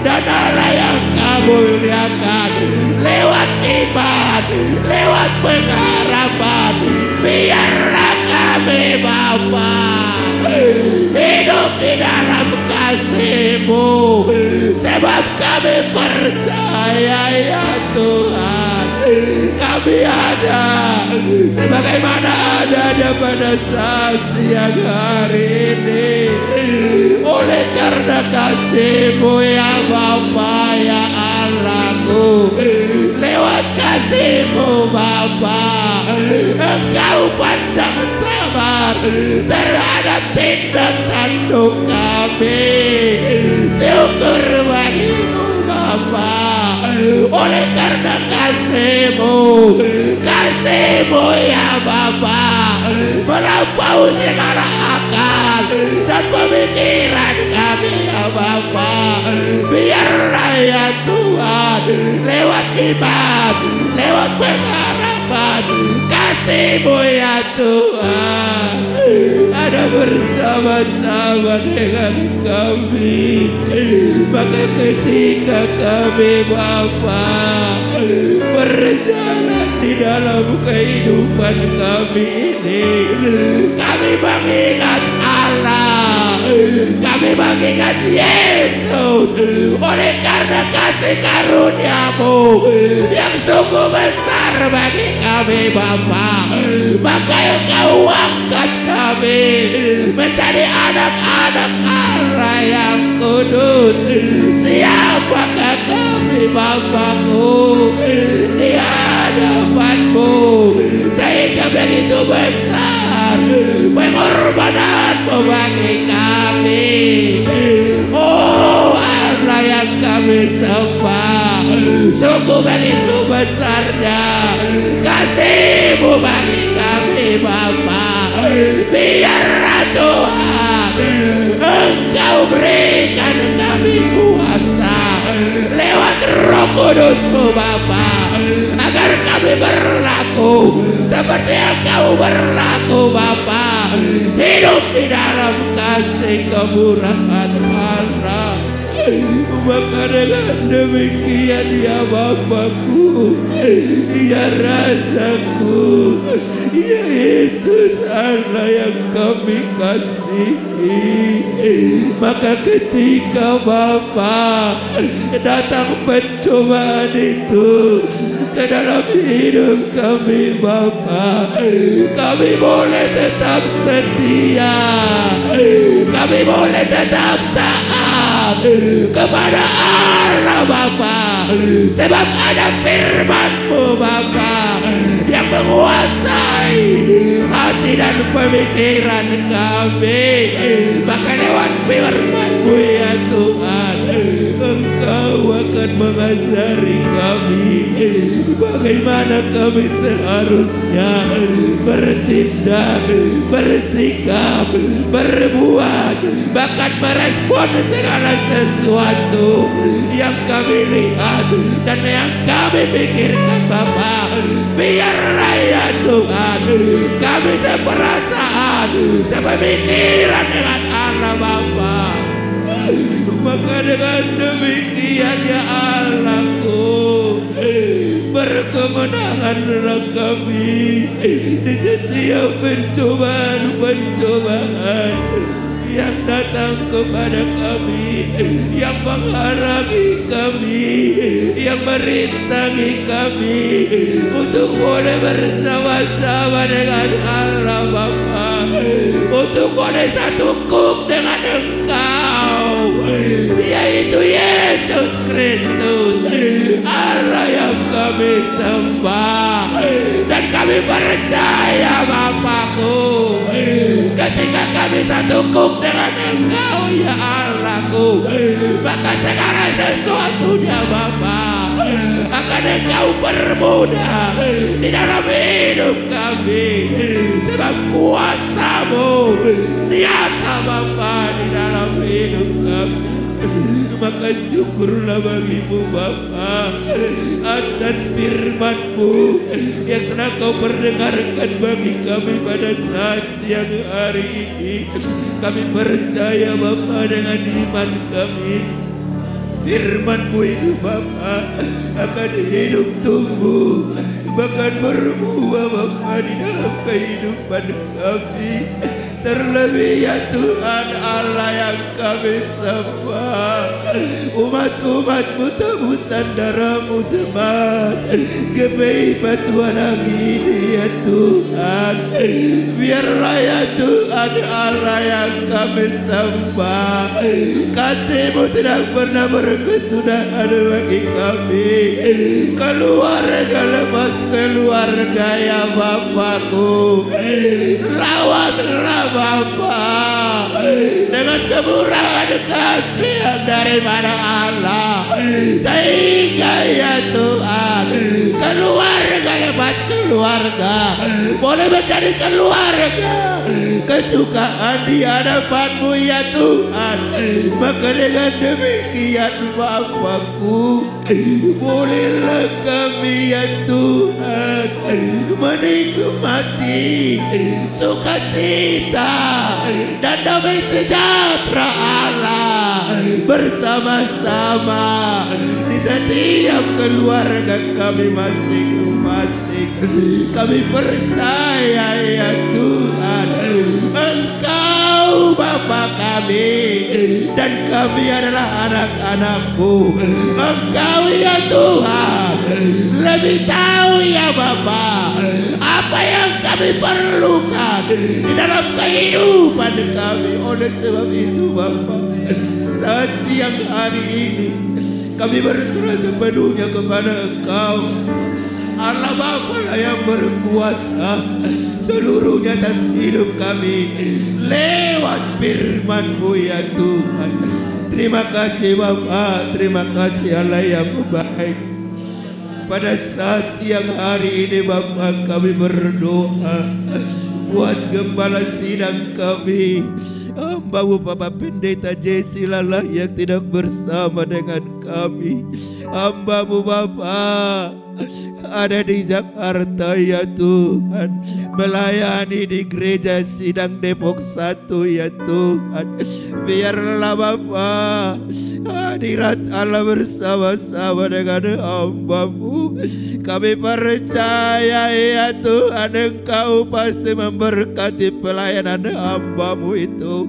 dan Allah yang kami muliakan, lewat iman, lewat pengharapan, biarlah kami Bapa hidup di dalam kasih-Mu, sebab kami percaya ya Tuhan, kami ada sebagaimana adanya pada saat siang hari ini. Oleh karena kasih-Mu ya Bapa ya Allahku, lewat kasih-Mu Bapa, Engkau pandang sabar terhadap tindak tanduk kami. Syukur bagi-Mu Bapa. Bapa. Oleh karena kasih-Mu ya Bapa, melampaui segala akal dan pemikiran kami ya Bapa. Biarlah ya Tuhan, lewat iman, lewat pengharapan kasih-Mu ya Tuhan, ada bersama-sama dengan kami. Maka ketika kami Bapa berjalan di dalam kehidupan kami ini, kami mengingat Allah, kami mengingat Yesus. Oleh karena kasih karunia-Mu yang sungguh besar bagi kami Bapa, maka Engkau angkat kami menjadi anak-anak Allah yang kudus. Siapakah kami Bapa-Ku di hadapan-Mu, sehingga begitu besar pengorbanan-Mu bagi kami. Oh Allah yang kami sembah, sungguh begitu besarnya kasih-Mu bagi kami Bapa. Biarlah Tuhan Engkau berikan kami kuasa lewat Roh Kudus-Mu Bapa, agar kami berlaku seperti Engkau berlaku Bapa, hidup di dalam kasih kemurahan Allah. Maka dengan demikian ya Bapa-Ku, ya Raja-Ku, ya Yesus Allah yang kami kasihi, maka ketika Bapa datang pencobaan itu ke dalam hidup kami Bapa, kami boleh tetap setia, kami boleh tetap taat kepada Allah Bapa, sebab ada firman-Mu Bapa yang menguasai hati dan pemikiran kami. Maka lewat firman-Mu ya Tuhan, Engkau akan mengajari kami bagaimana kami seharusnya bertindak, bersikap, berbuat, bahkan merespon segala sesuatu yang kami lihat dan yang kami pikirkan Bapa. Biarlah ya Tuhan kami seperasaan, sepemikiran dengan Allah Bapa. Maka dengan demikian ya Allahku, berkemenanganlah kami di setiap pencobaan-pencobaan yang datang kepada kami, yang menghalangi kami, yang merintangi kami untuk boleh bersama-sama dengan Allah Bapa, untuk boleh satu kuk dengan Engkau, yaitu Yesus Kristus Allah yang kami sembah. Dan kami percaya Bapa-Ku, ketika kami satu kuk dengan Engkau ya Allahku, maka segala sesuatunya Bapa akan Engkau permudah di dalam hidup kami, sebab kuasa-Mu nyata Bapa di dalam hidup kami. Maka syukurlah bagi-Mu Bapa atas firman-Mu yang telah Kau perdengarkan bagi kami pada saat siang hari ini. Kami percaya Bapa dengan iman kami, firman-Mu itu Bapa akan hidup tumbuh, bahkan berbuah Bapa di dalam kehidupan kami. Terlebih ya Tuhan Allah yang kami sembah, umat-umat-Mu tebusan darah-Mu semas gebai batuan ini ya Tuhan. Biarlah ya Tuhan Allah yang kami sembah, kasih-Mu tidak pernah berkesudahan bagi kami. Keluarga lepas keluarga ya Bapakku. Lawatlah Bapa dengan kemurahan kasih yang daripada Allah, sehingga ya Tuhan keluarga lepas keluarga boleh menjadi keluarga kesukaan di hadapan-Mu ya Tuhan. Maka dengan demikian Bapakku, bolehlah kami ya Tuhan menikmati sukacita dan damai sejahtera Allah bersama-sama di setiap keluarga kami masing-masing. Kami percaya ya Tuhan, Engkau Bapa kami dan kami adalah anak-anak-Mu. Engkau ya Tuhan lebih tahu ya Bapa apa yang kami perlukan di dalam kehidupan kami. Oleh sebab itu Bapa, saat siang hari ini kami berserah sepenuhnya kepada Engkau. Allah Bapa lah yang berkuasa seluruhnya atas hidup kami lewat firman-Mu ya Tuhan. Terima kasih Bapa, terima kasih Allah yang baik. Pada saat siang hari ini Bapa, kami berdoa buat gembala sidang kami, hamba-Mu Bapak Pendeta Jesse Lala yang tidak bersama dengan kami. Hamba-Mu Bapak ada di Jakarta ya Tuhan, melayani di gereja Sidang Depok 1 ya Tuhan. Biarlah Bapa hadirat Allah bersama-sama dengan hamba-Mu. Kami percaya ya Tuhan, Engkau pasti memberkati pelayanan hamba-Mu itu.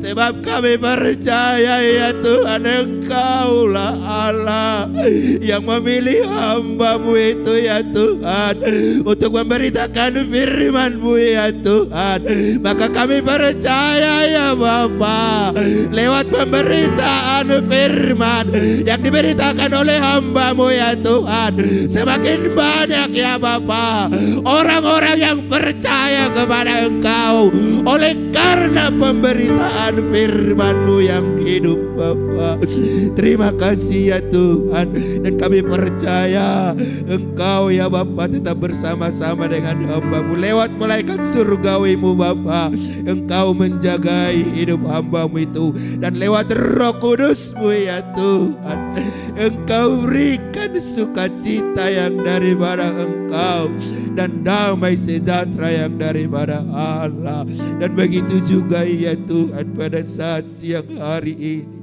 Sebab kami percaya ya Tuhan, Engkaulah Allah yang memilih hamba-Mu itu ya Tuhan untuk memberitakan firman-Mu ya Tuhan. Maka kami percaya ya Bapa, lewat pemberitaan firman yang diberitakan oleh hamba-Mu ya Tuhan, semakin banyak ya Bapa orang-orang yang percaya kepada Engkau oleh karena pemberitaan firman-Mu yang hidup Bapa. Terima kasih ya Tuhan, dan kami percaya Engkau ya Bapa tetap bersama-sama dengan hamba-Mu lewat malaikat surgawi-Mu Bapa. Engkau menjagai hidup hamba-Mu itu, dan lewat Roh Kudus-Mu ya Tuhan, Engkau berikan sukacita yang daripada Engkau dan damai sejahtera yang daripada Allah. Dan begitu juga ya Tuhan, pada saat siang hari ini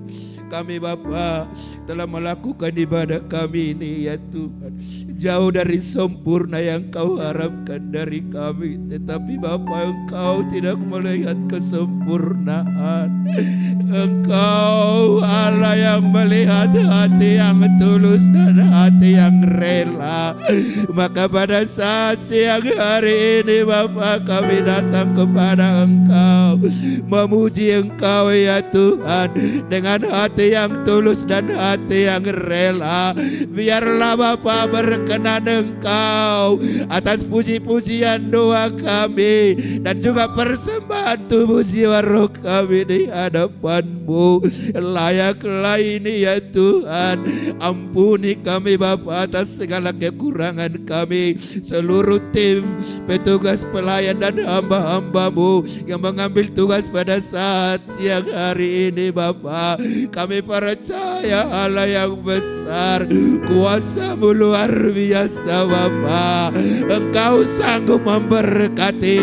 kami Bapa telah melakukan ibadah kami ini ya Tuhan, jauh dari sempurna yang Kau harapkan dari kami. Tetapi Bapa, Engkau tidak melihat kesempurnaan. Engkau Allah yang melihat hati yang tulus dan hati yang rela. Maka pada saat siang hari ini Bapa, kami datang kepada Engkau, memuji Engkau ya Tuhan dengan hati yang tulus dan hati yang rela. Biarlah Bapa berkenan Engkau atas puji-pujian doa kami dan juga persembahan tubuh jiwa roh kami di hadapan-Mu. Layaklah ini ya Tuhan. Ampuni kami Bapa atas segala kekurangan kami, seluruh tim petugas pelayan dan hamba-hamba-Mu yang mengambil tugas pada saat siang hari ini Bapa. Kami percaya Allah yang besar, kuasa-Mu luar biasa Bapa. Engkau sanggup memberkati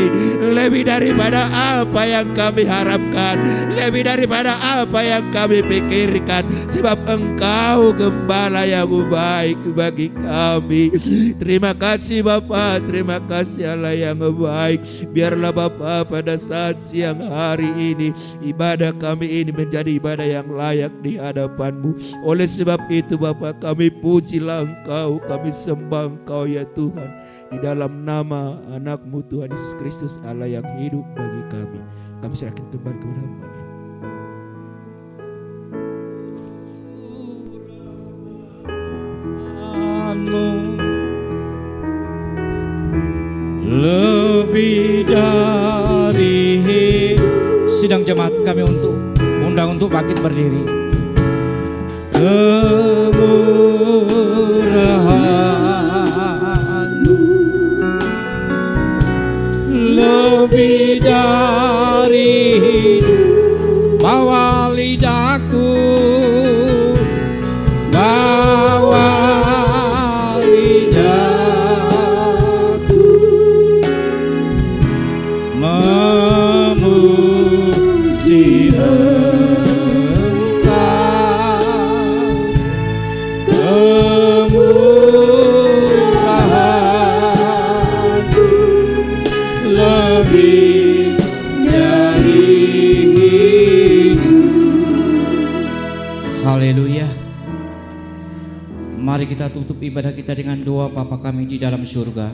lebih daripada apa yang kami harapkan, lebih daripada apa yang kami pikirkan. Sebab Engkau gembala yang baik bagi kami. Terima kasih Bapa, terima kasih Allah yang baik. Biarlah Bapa pada saat siang hari ini ibadah kami ini menjadi ibadah yang layak di hadapan-Mu. Oleh sebab itu Bapa, kami pujilah Engkau, kami sembah Engkau ya Tuhan, di dalam nama anak-Mu Tuhan Yesus Kristus, Allah yang hidup bagi kami. Kami serahkan kembali kepada Mu. lebih dari sidang jemaat kami undang untuk bangkit berdiri. Kemurahan-Mu lebih dari hidup. Bawa lidahku, bawa lidahku memuji Engkau. Kemurahan-Mu lebih dari hidup. Haleluya. Mari kita tutup ibadah kita dengan doa. Bapa kami di dalam surga,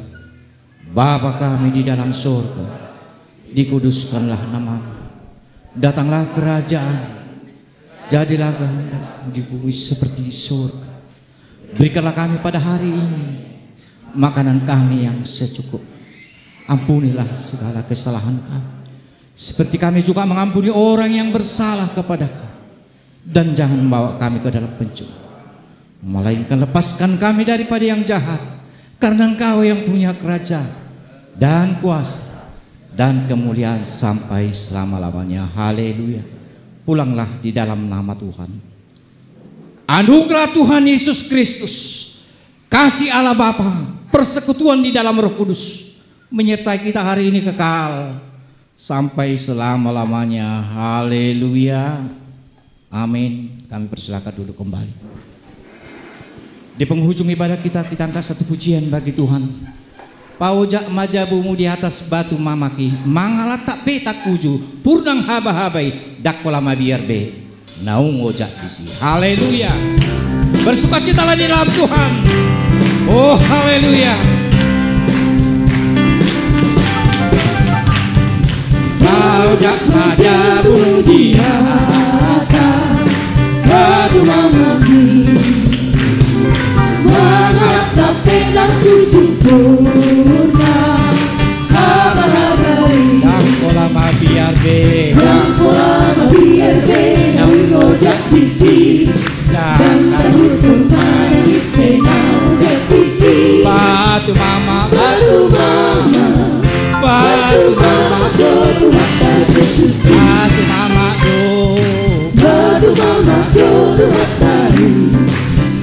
Bapa kami di dalam surga, dikuduskanlah nama-Mu, datanglah kerajaan, jadilah kehendak-Mu di bumi seperti di surga. Berikanlah kami pada hari ini makanan kami yang secukup. Ampunilah segala kesalahan kami, seperti kami juga mengampuni orang yang bersalah kepada kami. Dan jangan membawa kami ke dalam pencobaan, melainkan lepaskan kami daripada yang jahat. Karena Engkau yang punya kerajaan dan kuasa dan kemuliaan sampai selama-lamanya. Haleluya. Pulanglah di dalam nama Tuhan. Anugerah Tuhan Yesus Kristus, kasih Allah Bapa, persekutuan di dalam Roh Kudus menyertai kita hari ini kekal sampai selama-lamanya. Haleluya. Amin. Kami persilakan duduk kembali. Di penghujung ibadah kita angkat satu pujian bagi Tuhan. Paujak majabumu di atas batu mamaki, mangalat tak petak kuju, purnang haba-habai, dakolama biar be, naung ojak isi. Haleluya. Bersukacitalah di dalam Tuhan. Oh haleluya. Paujak majabumu di atas batu mamaki, Mangalat tak petak kuju, purnang haba-habai, dakolama biar be, dakolama biar be, naung ojak bisi, dan karut permana ipse naung ojak bisi. batu mama, Batu mama, batu mama, do Tuhan tak Yesus. batu mama do, Batu mama, do Tuhan tadi,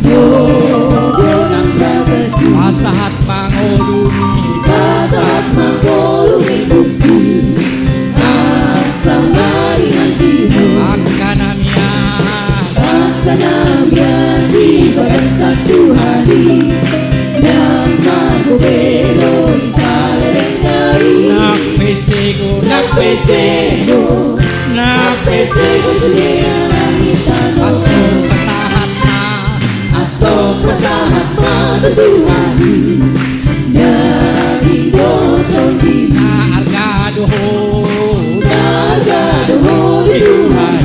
do nang bagasi, pasahat mangolumi, pasat mangolumi kusi, asam maringan tiho, akanamia, akanamia di pada satu hari, dan aku belok salengai, nak pesego, nak pesego sudah langit atau tanah, pasahat na, atau pasahat pada Tuhan, daging dotong di na argado ho, harga dohori Tuhan,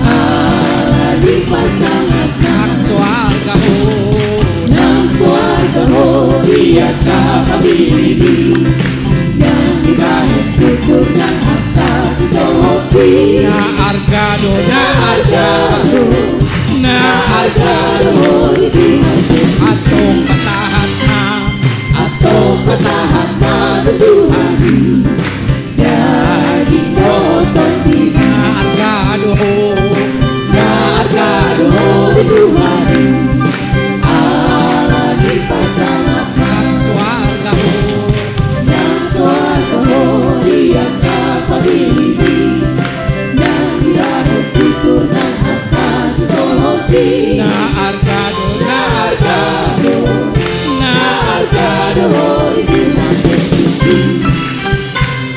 Allah di pasangan nak soalga ho, nang suarga hori atakabili, dan di bawah tutur nang atas sohopi, na argado, na harga dohori Tuhan Yesus, atau pasahat na, atau pasahat pada Tuhan, daging dotong di na argado ho, harga dohori Tuhan, Allah di pasangan nak soalga ho, nang suarga hori atakabili, dan di bawah tutur nang atas sohopi, na argado, na harga dohori Tuhan Yesus.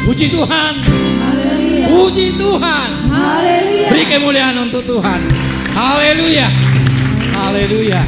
puji Tuhan, Haleluya. puji Tuhan. Haleluya. Beri kemuliaan untuk Tuhan. Haleluya. Haleluya.